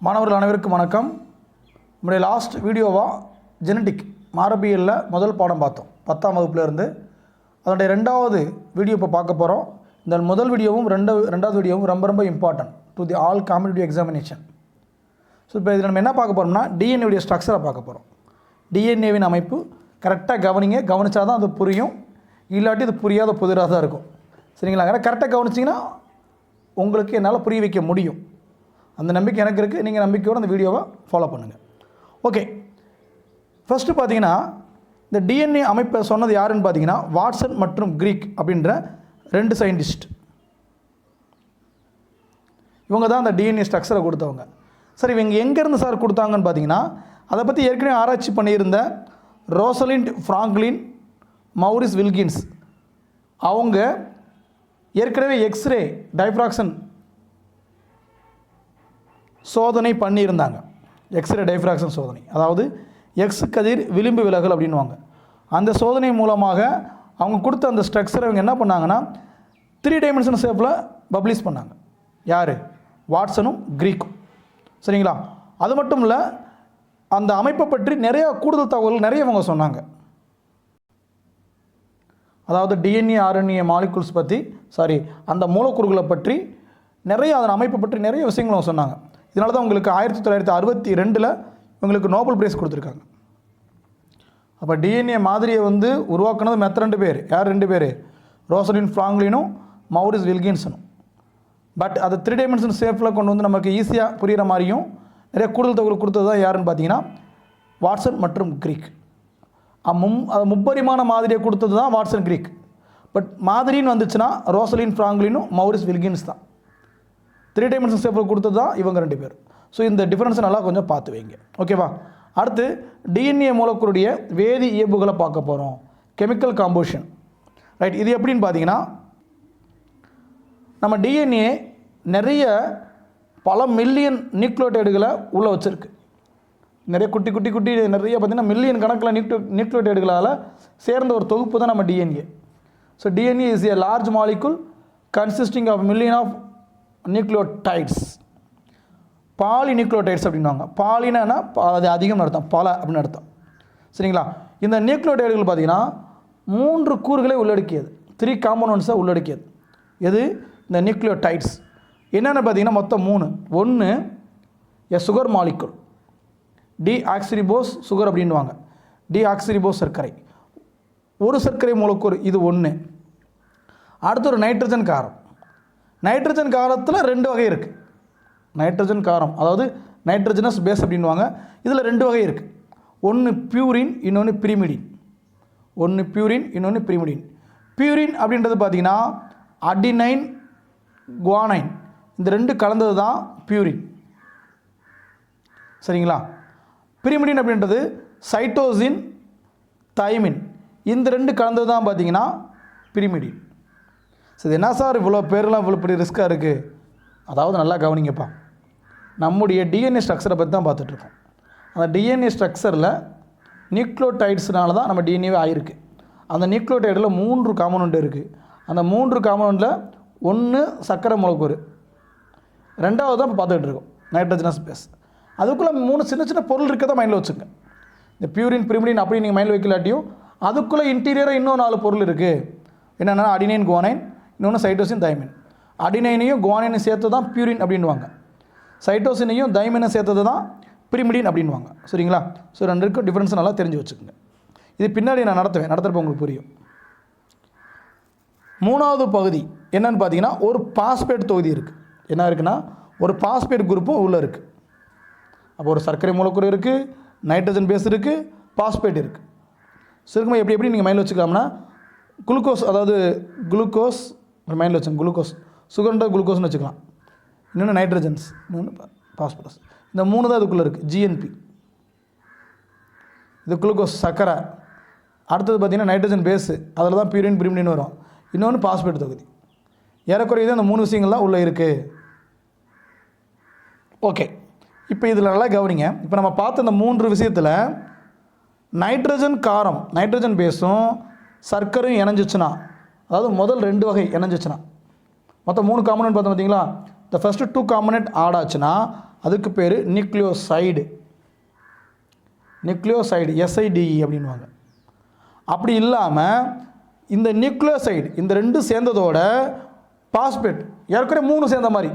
மாணவர்கள் அனைவருக்கும் வணக்கம். நம்முடைய லாஸ்ட் வீடியோவாக ஜெனட்டிக் மரபியலில் முதல் பாடம் பார்த்தோம் 10ஆம் வகுப்புலேருந்து. அதனுடைய ரெண்டாவது வீடியோ இப்போ பார்க்க போகிறோம். இந்த முதல் வீடியோவும் ரெண்டாவது வீடியோவும் ரொம்ப important to the all competitive examination. So இப்போ இதில் நம்ம என்ன பார்க்க போகிறோம்னா டிஎன்ஏவுடைய ஸ்ட்ரக்சரை பார்க்க போகிறோம். டிஎன்ஏவின் அமைப்பு கரெக்டாக கவனித்தா தான் அது புரியும், இல்லாட்டி இது புரியாத புதிராக தான் இருக்கும். சரிங்களா? கரெக்டாக கவனிச்சிங்கன்னா உங்களுக்கு என்னால் புரிய வைக்க முடியும். அந்த நம்பிக்கை எனக்கு இருக்குது. நீங்கள் நம்பிக்கையோடு அந்த வீடியோவை ஃபாலோ பண்ணுங்கள். ஓகே, ஃபஸ்ட்டு பார்த்தீங்கன்னா இந்த டிஎன்ஏ அமைப்பை சொன்னது யாருன்னு பார்த்தீங்கன்னா வாட்சன் மற்றும் கிரீக் அப்படின்ற 2 சயின்டிஸ்ட். இவங்க தான் அந்த டிஎன்ஏ ஸ்ட்ரக்சரை கொடுத்தவங்க. சரி, இவங்க எங்கேருந்து சார் கொடுத்தாங்கன்னு பார்த்தீங்கன்னா அதை பற்றி ஏற்கனவே ஆராய்ச்சி பண்ணியிருந்த ரோசலிண்ட் ஃப்ராங்க்லின், மௌரிஸ் வில்கின்ஸ் அவங்க ஏற்கனவே எக்ஸ்ரே டைஃப்ராக்ஷன் சோதனை பண்ணியிருந்தாங்க. எக்ஸ்ரே டைஃப்ராக்ஷன் சோதனை, அதாவது எக்ஸ் கதிர் விளிம்பு விலகல் அப்படின்வாங்க. அந்த சோதனை மூலமாக அவங்க கொடுத்த அந்த ஸ்ட்ரக்சரை இவங்க என்ன பண்ணாங்கன்னா 3 டைமென்ஷன் ஷேப்பில் பப்ளிஷ் பண்ணாங்க. யார்? வாட்சனும் கிரீக்கும். சரிங்களா? அது மட்டும் இல்லை, அந்த அமைப்பை பற்றி நிறைய கூடுதல் தகவல்கள் நிறைய அவங்க சொன்னாங்க. அதாவது டிஎன்ஏ ஆர்என்ஏ மாலிகுல்ஸ் பற்றி அந்த மூலக்கூறுகளை பற்றி நிறைய, அதன் அமைப்பை பற்றி நிறைய விஷயங்கள் அவங்க சொன்னாங்க. இதனால தான் உங்களுக்கு 1962 இவங்களுக்கு நோபல் பிரைஸ் கொடுத்துருக்காங்க. அப்போ டிஎன்ஏ மாதிரியை உருவாக்குனது மற்ற 2 பேர். யார் 2 பேர்? ரோசலின் ஃப்ராங்க்லினும் மௌரிஸ் வில்கின்ஸனும். பட் அதை 3 டைமென்ஷன் ஷேப்பில் கொண்டு நமக்கு ஈஸியாக புரிகிற மாதிரியும் நிறைய கூடுதல் தகவல் கொடுத்தது தான் யாருன்னு பார்த்தீங்கன்னா வாட்சன் மற்றும் கிரீக். அது முப்பரிமாண மாதிரியை கொடுத்தது தான் வாட்சன் கிரீக். பட் மாதிரின்னு வந்துச்சுன்னா ரோசலின் ஃப்ராங்க்லினும் மௌரிஸ் வில்கின்ஸ் தான். 3 டைமென்ஷன் ஷேப்பில் கொடுத்தது தான் இவங்க 2 பேர். ஸோ இந்த டிஃப்ரென்ஸை நல்லா கொஞ்சம் பார்த்து வைங்க. ஓகேவா? அடுத்து டிஎன்ஏ மூலக்கூறுடைய வேதி இயல்புகளை பார்க்க போகிறோம். Chemical composition. ரைட், இது எப்படின்னு பார்த்தீங்கன்னா நம்ம டிஎன்ஏ நிறைய பல மில்லியன் நியூக்ளியோடைடுகளை உள்ளே வச்சுருக்கு. நிறைய குட்டி நிறைய பார்த்திங்கன்னா மில்லியன் கணக்கில் நியூக்ளியோடைடுகளால் சேர்ந்த ஒரு தொகுப்பு தான் நம்ம DNA. So DNA is a large molecule consisting of million of nucleotides. Polynucleotides அப்படின்வாங்க. பாலினா அது அதிகம் அர்த்தம், பல அப்படின்னு அர்த்தம். சரிங்களா? இந்த நியூக்ளியோடைடுகள் பார்த்திங்கன்னா 3 கூறுகளை உள்ளடக்கியது, 3 காம்போனன்ட்ஸை உள்ளடக்கியது. எது? இந்த நியூக்ளியோடைட்ஸ். என்னென்னு பார்த்தீங்கன்னா மொத்தம் 3. 1 எ சுகர் மாலிகுல், டிஆக்சிரிபோஸ் சுகர் அப்படின்வாங்க. டிஆக்சிரிபோஸ் சர்க்கரை, ஒரு சர்க்கரை மூலக்கூறு, இது 1. அடுத்து ஒரு நைட்ரஜன் காரம். நைட்ரஜன் காரத்தில் 2 வகை இருக்குது. நைட்ரஜன் காரம் அதாவது நைட்ரஜனஸ் பேஸ் அப்படின்வாங்க. இதில் 2 வகை இருக்குது. ஒன்று பியூரின், இன்னொன்று பிரிமிடின். பியூரின் அப்படின்றது பார்த்திங்கன்னா அடினைன் குவானைன், இந்த 2 கலந்தது தான் பியூரின். சரிங்களா? பிரிமிடின் அப்படின்றது சைட்டோசின், தைமின், இந்த 2 கலந்தது தான் பார்த்திங்கன்னா பிரிமிடின். சரி, என்ன சார் இவ்வளோ பேரெலாம் இவ்வளோ இப்படி ரிஸ்க்காக இருக்குது? அதாவது நல்லா கவனிங்கப்பா, நம்முடைய டிஎன்ஏ ஸ்ட்ரக்சரை பற்றி தான் பார்த்துட்ருக்கோம். அந்த டிஎன்ஏ ஸ்ட்ரக்சரில் நியூக்ளியோடைட்ஸ்னால தான் நம்ம டிஎன்ஏவே ஆகிருக்கு. அந்த நியூக்ளியோடைடில் 3 காம்பனண்ட் இருக்குது. அந்த 3 காம்பனண்ட்டில் 1 சர்க்கரை மூலக்கூறு, 2வது தான் இப்போ பார்த்துக்கிட்டு இருக்கோம் நைட்ரஜனஸ் பேஸ். அதுக்குள்ளே 3 சின்ன பொருள் இருக்க தான் மைண்டில் வச்சுங்க. இந்த பியூரின், பிரிமிடின் அப்படி நீங்கள் மைண்டில் வைக்கலாட்டியும் அதுக்குள்ளே இன்டீரியராக இன்னும் 4 பொருள் இருக்குது. என்னென்னா அடினைன் குவானைன், இன்னொன்று சைட்டோசின், தைமின். அடினைனையும் குவானைனையும் சேர்த்து தான் பியூரின் அப்படின்வாங்க. சைட்டோசினையும் தைமினையும் சேர்த்தது தான் பிரிமிடின் அப்படின்வாங்க. சரிங்களா? ஸோ 2க்கும் டிஃப்ரென்ஸ் நல்லா தெரிஞ்சு வச்சுக்கோங்க. இது பின்னாடி நான் நடத்துகிறப்ப உங்களுக்கு புரியும். 3வது பகுதி என்னன்னு பார்த்தீங்கன்னா ஒரு பாஸ்பேட் தொகுதி இருக்குது. என்ன இருக்குன்னா ஒரு பாஸ்பேட் குரூப்பும் உள்ளே இருக்குது. அப்போ ஒரு சர்க்கரை மூலக்கூறு இருக்குது, நைட்ரஜன் பேஸ் இருக்குது, பாஸ்பேட் இருக்குது. சுருக்கமாக எப்படி நீங்கள் மைண்டில் வச்சுக்கலாம்னா குளுக்கோஸ், அதாவது குளுக்கோஸ் மைண்டில் வச்சுங்க. குளுக்கோஸ் சுகர்ன்ற குளுக்கோஸ்னு வச்சுக்கலாம். இன்னொன்று நைட்ரஜன்ஸ், இன்னொன்று பாஸ்பரஸ். இந்த 3 தான் இதுக்குள்ளே இருக்குது. ஜிஎன்பி இது குளுக்கோஸ் சர்க்கரை. அடுத்தது பார்த்திங்கன்னா நைட்ரஜன் பேஸு, அதில் தான் பியூரின், பிரிமிடின் வரும். இன்னொன்று பாஸ்பேட் தொகுதி. ஏறக்குறையது அந்த 3 விஷயங்கள் தான் உள்ளே இருக்குது. ஓகே, இப்போ இதில் நல்லா கவனிங்க. இப்போ நம்ம பார்த்த இந்த 3 விஷயத்தில் நைட்ரஜன் காரம், நைட்ரஜன் பேஸும் சர்க்கரையும் இணைஞ்சிச்சுன்னா, அதாவது முதல் 2 வகை இணைஞ்சிச்சுன்னா, மொத்தம் 3 காம்பனண்ட் பார்த்தோம் பார்த்தீங்களா? இந்த ஃபஸ்ட்டு 2 காம்பனண்ட் ஆட் ஆச்சுன்னா அதுக்கு பேர் நியூக்ளியோசைடு. நியூக்ளியோசைடு SIDE அப்படின்வாங்க. அப்படி இல்லாமல் இந்த நியூக்ளியோசைடு இந்த 2 சேர்ந்ததோட பாஸ்பேட் ஏற்கனவே 3 சேர்ந்த மாதிரி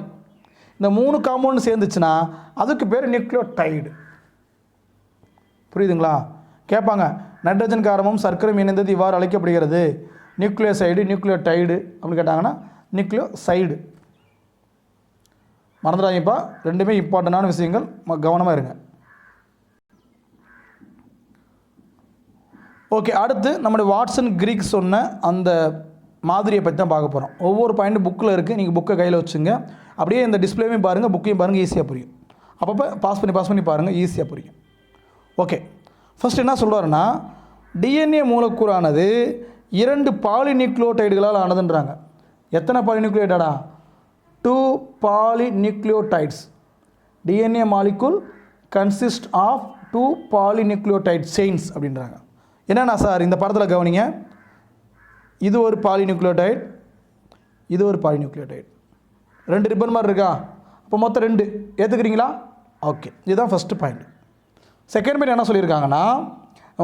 இந்த 3 காம்பவுண்ட் சேர்ந்துச்சுன்னா அதுக்கு பேர் நியூக்ளியோடைடு. புரியுதுங்களா? கேட்பாங்க, நைட்ரஜன் காரமும் சர்க்கரையும் இணைந்தது இவ்வாறு அழைக்கப்படுகிறது. நியூக்ளியோசைடு நியூக்ளியோடைடு அப்படின்னு கேட்டாங்கன்னா நியூக்ளியோசைடு. மறந்துடாதீங்கப்பா, ரெண்டுமே இம்பார்ட்டண்டான விஷயங்கள், கவனமாக இருங்க. ஓகே, அடுத்து நம்முடைய வாட்சன் கிரீக் சொன்ன அந்த மாதிரியை பற்றி தான் பார்க்க போகிறோம். ஒவ்வொரு பாயிண்ட்டும் புக்கில் இருக்குது, நீங்கள் புக்கை கையில் வச்சுங்க. அப்படியே இந்த டிஸ்பிளேவையும் பாருங்கள், புக்கையும் பாருங்கள், ஈஸியாக புரியும். அப்பப்போ பாஸ் பண்ணி பாருங்கள், ஈஸியாக புரியும். ஓகே, ஃபஸ்ட் என்ன சொல்கிறாருன்னா, டிஎன்ஏ மூலக்கூறானது 2 பாலிநியூக்ளியோடைடுகளால் ஆனதுன்றாங்க. எத்தனை பாலிநியூக்ளியோடைடா? 2 polynucleotides. DNA molecule consist of 2 polynucleotide chains அப்படின்றாங்க. என்னென்னா சார், இந்த படத்தில் கவனிங்க, இது ஒரு பாலிநியூக்ளியோடைட், இது ஒரு பாலிநியூக்ளியோடைட், 2 ரிப்பன் மாதிரி இருக்கா? அப்போ மொத்தம் 2 ஏற்றுக்கிறீங்களா? ஓகே, இதுதான் ஃபஸ்ட்டு பாயிண்ட். செகண்ட் பாயிண்ட் என்ன சொல்லியிருக்காங்கன்னா,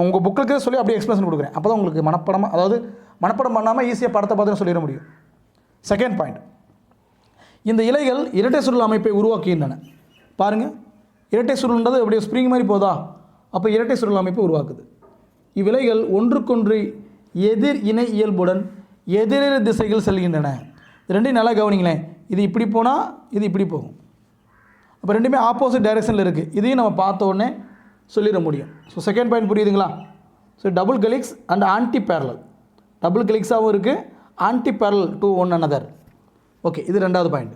உங்கள் புக்கில் சொல்லி அப்படியே எக்ஸ்பிளேஷன் கொடுக்குறேன், அப்போ தான் உங்களுக்கு மனப்படமாக, அதாவது மனப்படம் பண்ணாமல் ஈஸியாக படத்தை பார்த்து சொல்லிட முடியும். செகண்ட் பாயிண்ட், இந்த இலைகள் இரட்டை சுருள் அமைப்பை உருவாக்குகின்றன. பாருங்கள், இரட்டை சுருள்ன்றது அப்படியே ஸ்ப்ரிங் மாதிரி போதா? அப்போ இரட்டை சுருள் அமைப்பை உருவாக்குது. இவ்விலைகள் ஒன்றுக்கொன்று எதிர் இணை இயல்புடன் எதிரெதிர் திசைகள் செல்கின்றன. ரெண்டையும் நல்லா கவனிங்களேன், இது இப்படி போனால் இது இப்படி போகும். அப்போ ரெண்டுமே ஆப்போசிட் டைரெக்ஷனில் இருக்குது. இதையும் நம்ம பார்த்த உடனே சொல்லிட முடியும். ஸோ செகண்ட் பாயிண்ட் புரியுதுங்களா? So double helix and anti parallel. Double கெலிக்ஸாகவும் இருக்குது, anti parallel to one another. Okay, இது ரெண்டாவது பாயிண்ட்.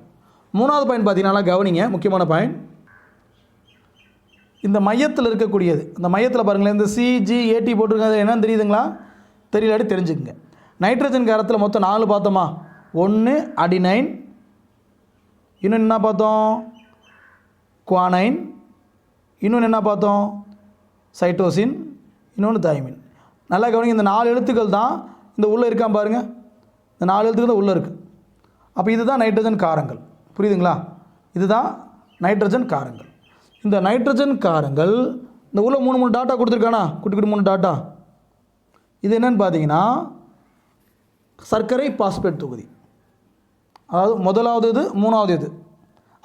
மூணாவது பாயிண்ட் பார்த்தீங்கன்னா கவனிங்க, முக்கியமான பாயிண்ட். இந்த மையத்தில் இருக்கக்கூடியது, இந்த மையத்தில் பாருங்களேன், இந்த CGAT போட்டிருக்காது, என்னன்னு தெரியுதுங்களா? தெரியலாட்டி தெரிஞ்சுக்குங்க. நைட்ரஜன் காரத்தில் மொத்தம் 4 பார்த்தோமா? 1 அடினைன், இன்னொன்று என்ன பார்த்தோம்? குவானைன், இன்னொன்று என்ன பார்த்தோம்? சைட்டோசின், இன்னொன்று தைமின். நல்லா கவனிங்க, இந்த 4 எழுத்துக்கள் தான் இந்த உள்ளே இருக்கான் பாருங்கள், இந்த 4 எழுத்துக்கள் தான் உள்ளே இருக்குது. அப்போ இதுதான் நைட்ரஜன் காரங்கள். புரியுதுங்களா? இதுதான் நைட்ரஜன் காரங்கள். இந்த நைட்ரஜன் காரங்கள் இந்த உள்ள 3 டாட்டா கொடுத்துருக்கானா, குட்டி 3 டாட்டா. இது என்னன்னு பார்த்தீங்கன்னா சர்க்கரை பாஸ்பேட் தொகுதி. அதாவது முதலாவது இது, மூணாவது இது,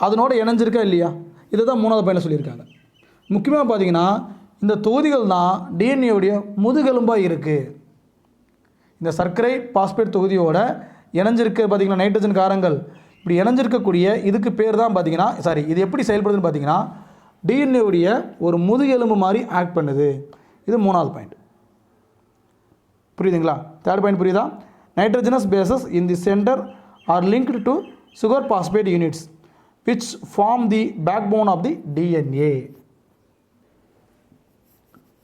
அதனோட இணைஞ்சிருக்கா இல்லையா? இதை தான் மூணாவது பையனில் சொல்லியிருக்காங்க. முக்கியமாக பார்த்தீங்கன்னா இந்த தொகுதிகள் தான் டிஎன்ஏவுடைய முதுகெலும்பாக இருக்குது. இந்த சர்க்கரை பாஸ்பேட் தொகுதியோட இணைஞ்சிருக்க பார்த்தீங்கன்னா நைட்ரஜன் காரங்கள் இப்படி இணைஞ்சிருக்கக்கூடிய இதுக்கு பேர் தான் பார்த்தீங்கன்னா, சாரி, இது எப்படி செயல்படுதுன்னு பார்த்தீங்கன்னா டிஎன்ஏவுடைய ஒரு முதுகெலும்பு மாதிரி ஆக்ட் பண்ணுது. இது மூணாவது பாயிண்ட். புரியுதுங்களா? தேர்ட் பாயிண்ட் புரியுதா? Nitrogenous bases in the centre are linked to sugar phosphate units which form the backbone of the DNA.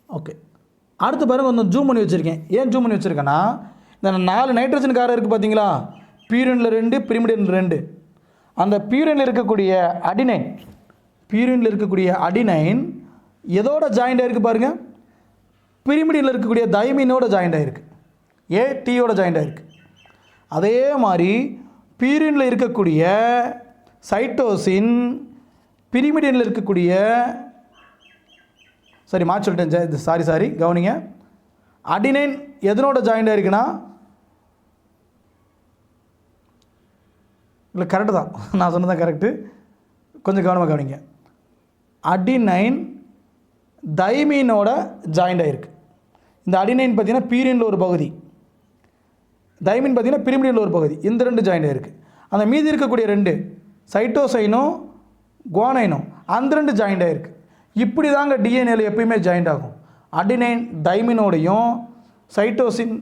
Okay, அடுத்து பாருங்கள், கொஞ்சம் ஜூம் பண்ணி வச்சுருக்கேன். ஏன் ஜூம் பண்ணி வச்சுருக்கேன்னா, இந்த 4 நைட்ரஜன் காரம் இருக்குது பார்த்தீங்களா? பியூரினில் 2, பிரிமிடினில் 2. அந்த பியூரினில் இருக்கக்கூடிய அடினைன், பியூரினில் இருக்கக்கூடிய அடினைன் எதோட ஜாயிண்ட் ஆகிருக்கு பாருங்கள்? பிரிமிடினில் இருக்கக்கூடிய தைமினோட ஜாயிண்ட் ஆகிருக்கு, ATயோட ஜாயிண்ட் ஆகிருக்கு. அதே மாதிரி பியூரினில் இருக்கக்கூடிய சைட்டோசின் பிரிமிடினில் இருக்கக்கூடிய, சரி மாற்றி சொல்லிட்டேன், சாரி கவனிங்க, அடினைன் எதனோட ஜாயிண்ட் ஆகிருக்குன்னா, இல்லை கரெக்டு தான், நான் சொன்னதான் கரெக்டு, கொஞ்சம் கவனமாக கவனிங்க. அடினைன் தைமீனோட ஜாயிண்ட் ஆகிருக்கு. இந்த அடினைன் பார்த்திங்கன்னா பீரினில் ஒரு பகுதி, தைமின் பார்த்திங்கன்னா பிரிமிடினில் ஒரு பகுதி, இந்த 2 ஜாயிண்ட் ஆகிருக்கு. அந்த மீதி இருக்கக்கூடிய 2 சைட்டோசைனும் குவானைனும் அந்த 2 ஜாயிண்ட் ஆகிருக்கு. இப்படி தாங்க டிஎன்ஏல எப்பயுமே ஜாயிண்ட் ஆகும். அடினைன் தைமினோடையும் சைட்டோசின்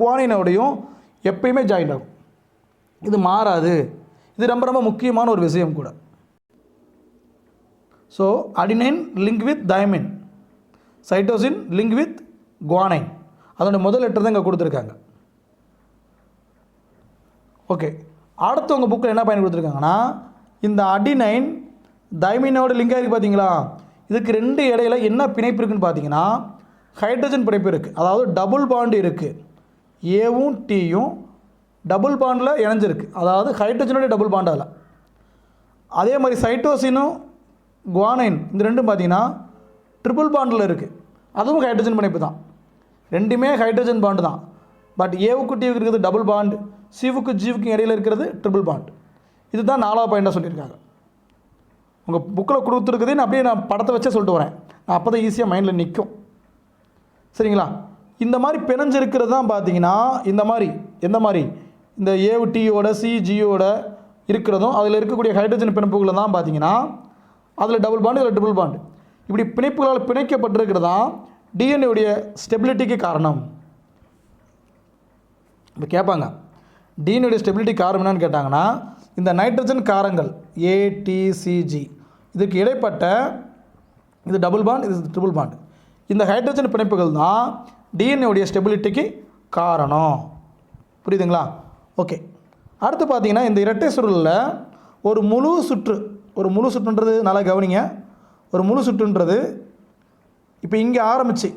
குவானைனோடையும் எப்பயுமே ஜாயிண்ட் ஆகும். இது மாறாது. இது ரொம்ப ரொம்ப முக்கியமான ஒரு விஷயம் கூட. So adenine link with thymine, cytosine link with guanine. அதோட முதல் லெட்டர் தான் இங்கே கொடுத்துருக்காங்க. ஓகே, அடுத்து உங்கள் புக்கில் என்ன பயன் கொடுத்துருக்காங்கன்னா, இந்த அடினைன் தைமினோட லிங்க் ஆகிருக்கு பார்த்தீங்களா? இதுக்கு 2 இடையில என்ன பிணைப்பு இருக்குதுன்னு பார்த்தீங்கன்னா ஹைட்ரஜன் பிணைப்பு இருக்குது. அதாவது டபுள் பாண்டு இருக்குது. ஏவும் டியும் டபுள் பாண்டில் இணைஞ்சிருக்கு. அதாவது ஹைட்ரஜனோட டபுள் பாண்டு அதில். அதே மாதிரி சைட்டோசினும் குவானைன் இந்த ரெண்டும் பார்த்தீங்கன்னா ட்ரிபிள் பாண்டில் இருக்குது. அதுவும் ஹைட்ரஜன் பிணைப்பு தான். ரெண்டுமே ஹைட்ரஜன் பாண்டு தான். பட் ஏவுக்கு டிவுக்கு இருக்கிறது டபுள் பாண்ட், சிவுக்கு ஜீவுக்கும் இடையில் இருக்கிறது ட்ரிபிள் பாண்ட். இதுதான் 4வது பாயிண்டாக சொல்லியிருக்காங்க. உங்கள் புக்கில் கொடுத்துருக்குது, நான் அப்படியே நான் படத்தை வச்சே சொல்லிட்டு வரேன். நான் அப்போ தான் ஈஸியாக மைண்டில் நிற்கும். சரிங்களா? இந்த மாதிரி பிணைஞ்சிருக்கிறது தான் பார்த்தீங்கன்னா இந்த மாதிரி எந்த மாதிரி இந்த ஏவுடியோட சிஜியோட இருக்கிறதும் அதில் இருக்கக்கூடிய ஹைட்ரஜன் பிணைப்புகளை தான் பார்த்தீங்கன்னா அதில் டபுள் பாண்டு, இதில் ட்ரிபிள் பாண்டு. இப்படி பிணைப்புகளால் பிணைக்கப்பட்டிருக்கிறது தான் டிஎன்ஏவுடைய ஸ்டெபிலிட்டிக்கு காரணம். இப்போ கேட்பாங்க டிஎன்ஏவுடைய ஸ்டெபிலிட்டி காரணம் என்னன்னு கேட்டாங்கன்னா, இந்த நைட்ரஜன் காரங்கள் ஏடிசிஜி இதுக்கு இடைப்பட்ட இது டபுள் பாண்ட், இது ட்ரிபிள் பாண்ட். இந்த ஹைட்ரஜன் பிணைப்புகள் தான் டிஎன்ஏவுடைய ஸ்டெபிலிட்டிக்கு காரணம். புரியுதுங்களா? ஓகே. அடுத்து பார்த்தீங்கன்னா இந்த இரட்டை சுருளில் ஒரு முழு சுற்றுன்றது நல்லா கவனிங்க. ஒரு முழு சுற்றுன்றது இப்போ இங்கே ஆரம்பித்து,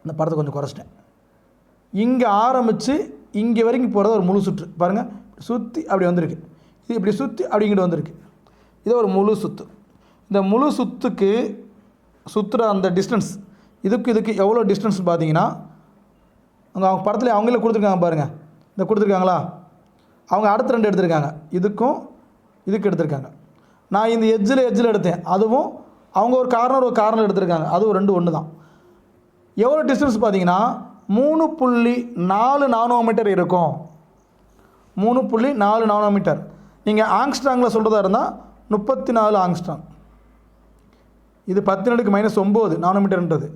இந்த படத்தை கொஞ்சம் குறைச்சிட்டேன், இங்கே ஆரம்பித்து இங்கே வரைக்கும் போகிறது ஒரு முழு சுற்று. பாருங்கள், சுற்றி அப்படி வந்திருக்கு, இது இப்படி சுற்றி அப்படிங்கிட்டு வந்திருக்கு. இது ஒரு முழு சுற்று. இந்த முழு சுற்றுக்கு சுற்றுற அந்த டிஸ்டன்ஸ் இதுக்கு எவ்வளோ டிஸ்டன்ஸ் பார்த்தீங்கன்னா, அவங்க படத்தில் அவங்களே கொடுத்துருக்காங்க பாருங்கள். இந்த கொடுத்துருக்காங்களா, அவங்க அடுத்த 2 எடுத்திருக்காங்க, இதுக்கும் இதுக்கு எடுத்திருக்காங்க. நான் இந்த எட்ஜில் எடுத்தேன், அதுவும் அவங்க ஒரு கார்னர் எடுத்திருக்காங்க, அதுவும் 2 ஒன்று தான். எவ்வளோ டிஸ்டன்ஸ் பார்த்தீங்கன்னா 3.4 நானோமீட்டர் இருக்கும். 3.4 நானோமீட்டர். நீங்கள் ஆங்ஸ்ட்ராங்கில் சொல்கிறதா இருந்தால் 34 ஆங்ஸ்ட்ராங். இது 10⁻⁻9 நானோமீட்டர்ன்றது.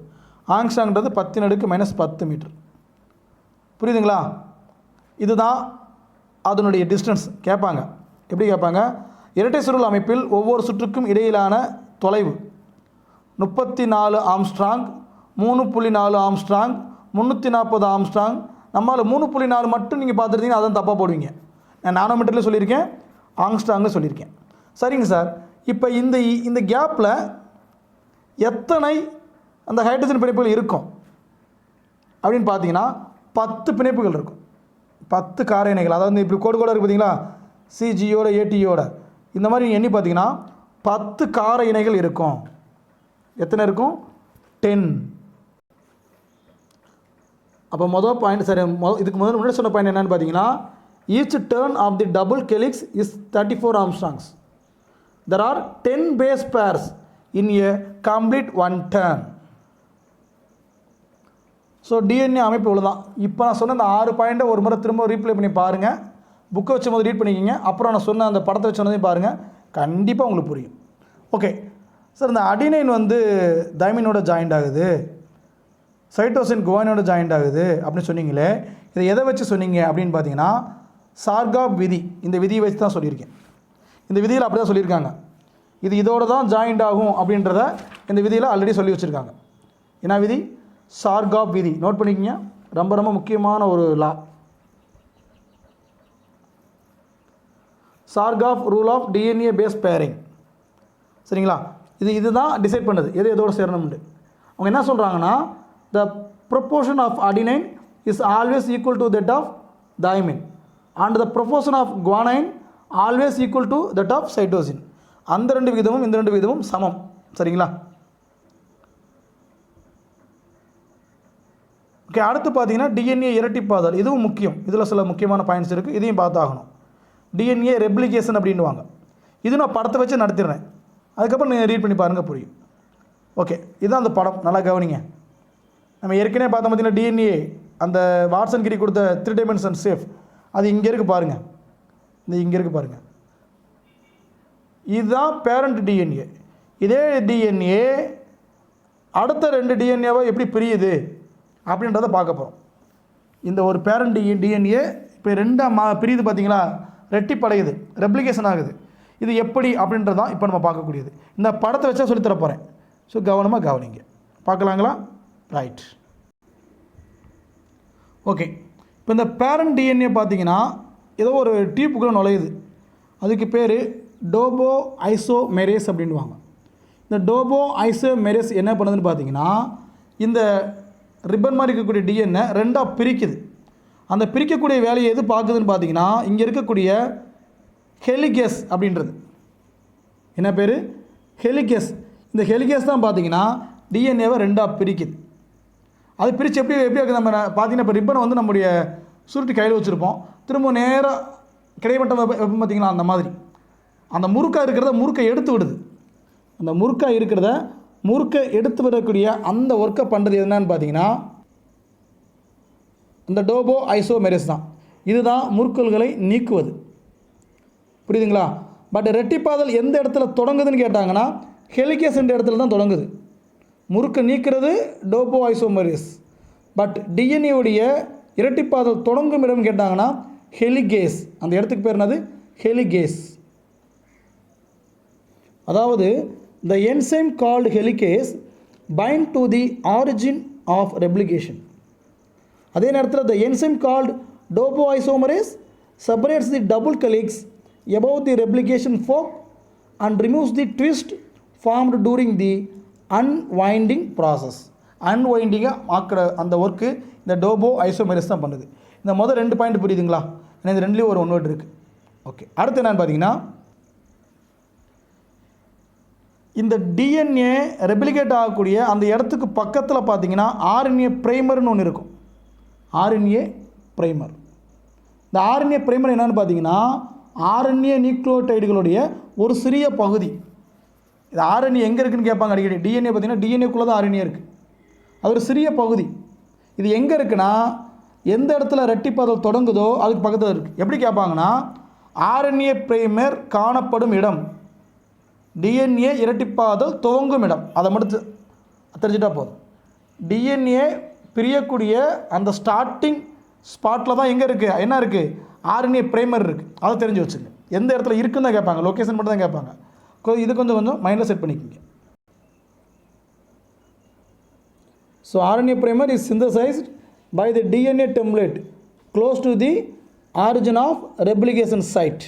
ஆங்ஸ்ட்ராங்கிறது 10⁻⁻10 மீட்டர். புரியுதுங்களா? இதுதான் அதனுடைய டிஸ்டன்ஸ். கேட்பாங்க, எப்படி கேட்பாங்க? இரட்டை சுருள் அமைப்பில் ஒவ்வொரு சுற்றுக்கும் இடையிலான தொலைவு 34 ஆம்ஸ்ட்ராங், 3.4 ஆம்ஸ்ட்ராங், 340 ஆம்ஸ்ட்ராங். நம்மளால் 3.4 மட்டும் நீங்கள் பார்த்துருந்தீங்கன்னா அதான் தப்பாக போடுவீங்க. நான் நானோமீட்டரில் சொல்லியிருக்கேன், ஆங்ஸ்ட்ராங்கில் சொல்லியிருக்கேன். சரிங்க சார், இப்போ இந்த கேப்பில் எத்தனை அந்த ஹைட்ரஜன் பிணைப்புகள் இருக்கும் அப்படின்னு பார்த்தீங்கன்னா 10 பிணைப்புகள் இருக்கும். 10 கார இணைகள். அதாவது இப்படி கோடு இருக்குது பார்த்தீங்களா, சிஜியோட ஏடியோட இந்த மாதிரி எண்ணி பார்த்தீங்கன்னா 10 கார இணைகள் இருக்கும். எத்தனை இருக்கும்? 10. அப்போ மொதல் பாயிண்ட் சரி, இதுக்கு முன்னாடி சொன்ன பாயிண்ட் என்னென்னு பார்த்தீங்கன்னா, each turn of the double helix is 34 angstroms. There are 10 base pairs in a complete 1 turn. So DNA அமைப்பு இவ்வளோ தான். இப்போ நான் சொன்ன அந்த 6 பாயிண்ட்டை ஒரு முறை திரும்ப ரீப்ளே பண்ணி பாருங்கள். புக்கை வச்சும் போது ரீட் பண்ணிக்கிங்க. அப்புறம் நான் சொன்ன அந்த படத்தை வச்சு சொன்னதையும் பாருங்கள், கண்டிப்பாக உங்களுக்கு புரியும். ஓகே சார், இந்த அடினைன் தைமினோட ஜாயிண்ட் ஆகுது, சைட்டோசின் குவானினோட ஜாயிண்ட் ஆகுது அப்படின்னு சொன்னீங்களே, இதை எதை வச்சு சொன்னீங்க அப்படின்னு பார்த்தீங்கன்னா சார்காப் விதி. இந்த விதியை வச்சு தான் சொல்லியிருக்கேன். இந்த விதியில் அப்படி தான் சொல்லியிருக்காங்க. இது இதோட தான் ஜாயிண்ட் ஆகும் அப்படின்றத இந்த விதியில் ஆல்ரெடி சொல்லி வச்சுருக்காங்க. என்ன விதி? சார்காப் விதி. நோட் பண்ணிக்கிங்க, ரொம்ப ரொம்ப முக்கியமான ஒரு law. Chargaff's rule of DNA base pairing. சரிங்களா? இதுதான் டிசைட் பண்ணுது எது எதோட சேரணும்னு. அவங்க என்ன சொல்கிறாங்கன்னா, the proportion of adenine is always equal to that of thymine and the proportion of guanine always equal to that of cytosine. அந்த 2 விகிதமும் இந்த 2 விகிதமும் சமம். சரிங்களா? ஓகே, அடுத்து பார்த்தீங்கன்னா டிஎன்ஏ இரட்டிப்பாதல். இதுவும் முக்கியம். இதில் சில முக்கியமான பாயிண்ட்ஸ் இருக்குது, இதையும் பார்த்தாகணும். டிஎன்ஏ ரெப்ளிகேஷன் அப்படின்வாங்க. இது நான் படத்தை வச்சு நடத்திடுறேன், அதுக்கப்புறம் நீங்கள் ரீட் பண்ணி பாருங்கள், புரியும். ஓகே, இதுதான் அந்த படம், நல்லா கவனிங்க. நம்ம ஏற்கனவே பார்த்தோம் பார்த்தீங்கன்னா டிஎன்ஏ அந்த வாட்சன் கிரி கொடுத்த 3 டைமென்ஷன் ஷேப், அது இங்கே இருக்குது பாருங்கள், இந்த இங்கே இருக்குது பாருங்கள். இதுதான் பேரண்ட் டிஎன்ஏ. இதே டிஎன்ஏ அடுத்த 2 டிஎன்ஏவை எப்படி பிரியுது அப்படின்றத பார்க்க போகிறோம். இந்த ஒரு பேரண்ட் டிஎன்ஏ இப்போ 2 பிரியுது பார்த்தீங்களா, ரெட்டிப்படையுது, ரெப்ளிகேஷன் ஆகுது. இது எப்படி அப்படின்றது தான் இப்போ நம்ம பார்க்கக்கூடியது. இந்த படத்தை வச்சா சொல்லித்தர போகிறேன். ஸோ கவனமாக கவனிங்க. பார்க்கலாங்களா? ரைட். ஓகே, இப்போ இந்த பேரண்ட் டிஎன்ஏ பார்த்தீங்கன்னா ஏதோ ஒரு டியூப்புக்குள்ளே நுழையுது. அதுக்கு பேர் டோபோ ஐசோமெரேஸ் அப்படின்வாங்க. இந்த டோபோ ஐசோமெரேஸ் என்ன பண்ணுதுன்னு பார்த்தீங்கன்னா, இந்த ரிப்பன் மாதிரி இருக்கக்கூடிய டிஎன்ஏ 2ஆக பிரிக்குது. அந்த பிரிக்கக்கூடிய வேலையை எது பார்க்குதுன்னு பார்த்தீங்கன்னா, இங்கே இருக்கக்கூடிய ஹெலிகேஸ் அப்படின்றது. என்ன பேர்? ஹெலிகேஸ். இந்த ஹெலிகேஸ் தான் பார்த்தீங்கன்னா டிஎன்ஏவை ரெண்டாக பிரிக்குது. அது பிரித்து எப்படி நம்ம பார்த்தீங்கன்னா இப்போ ரிப்பனை வந்து நம்முடைய சுருட்டி கையில் வச்சுருப்போம், திரும்ப நேராக கிடைமட்டம் வைப்போம் பார்த்தீங்களா, அந்த மாதிரி அந்த முறுக்கை எடுத்து விடுது. அந்த முறுக்கை எடுத்து விடக்கூடிய அந்த ஒர்க்கை பண்ணுறது என்னன்னு பார்த்தீங்கன்னா இந்த டோபோ ஐசோமெரேஸ் தான். இதுதான் முறுக்கல்களை நீக்குவது. புரியுதுங்களா? பட் ரெட்டிப்பாதல் எந்த இடத்துல தொடங்குதுன்னு கேட்டாங்கன்னா ஹெலிகேஸ் என்ற இடத்துல தான் தொடங்குது. முறுக்கை நீக்கிறது டோபோ ஐசோமெரேஸ். பட் டிஎன்ஏவுடைய இரட்டிப்பாதல் தொடங்கும் இடம் கேட்டாங்கன்னா ஹெலிகேஸ். அந்த இடத்துக்கு பேர் என்னது? ஹெலிகேஸ். அதாவது the enzyme called helicase bind to the origin of replication. அதே நேரத்தில் the enzyme called topoisomerase separates the double helix above the replication fork and removes the twist formed during the unwinding process. அன்வைண்டிங்காக ஆக்கிற அந்த work இந்த டோபோ isomerase தான் பண்ணுது. இந்த முதல் 2 point புரியுதுங்களா? ஏன்னா இந்த ரெண்டுலேயும் ஒரு ஒன்று இருக்குது. ஓகே, அடுத்து என்னென்னு பார்த்தீங்கன்னா இந்த டிஎன்ஏ ரெப்ளிகேட் ஆகக்கூடிய அந்த இடத்துக்கு பக்கத்தில் பார்த்தீங்கன்னா ஆர்என்ஏ ப்ரைமர்னு ஒன்று இருக்கும். RNA primer. இந்த ஆர்என்ஏ ப்ரைமர் என்னென்னு பார்த்தீங்கன்னா ஆர்என்ஏ நியூக்ளியோடைடுகளுடைய ஒரு சிறிய பகுதி. இது ஆர்என்ஏ எங்கே இருக்குதுன்னு கேட்பாங்க அடிக்கடி. டிஎன்ஏ பார்த்தீங்கன்னா டிஎன்ஏக்குள்ளே தான் ஆர்என்ஏ இருக்குது. அது ஒரு சிறிய பகுதி. இது எங்கே இருக்குன்னா எந்த இடத்துல ரெட்டிப்பாதல் தொடங்குதோ அதுக்கு பக்கத்தில் இருக்குது. எப்படி கேட்பாங்கன்னா ஆர்என்ஏ ப்ரைமர் காணப்படும் இடம், டிஎன்ஏ இரட்டிப்பாதல் துவங்கும் இடம், அதை மட்டும் தெரிஞ்சிட்டா போதும். டிஎன்ஏ பிரியக்கூடிய அந்த ஸ்டார்டிங் ஸ்பாட்டில் தான் எங்கே இருக்குது, என்ன இருக்குது, ஆர்என்ஏ ப்ரைமர் இருக்குது. அதை தெரிஞ்சு வச்சுங்க. எந்த இடத்துல இருக்குன்னு தான் கேட்பாங்க, லொக்கேஷன் மட்டும் தான் கேட்பாங்க. இது கொஞ்சம் மைண்டில் செட் பண்ணிக்கோங்க. So RNA primer is synthesised by the DNA template close to the origin of replication site.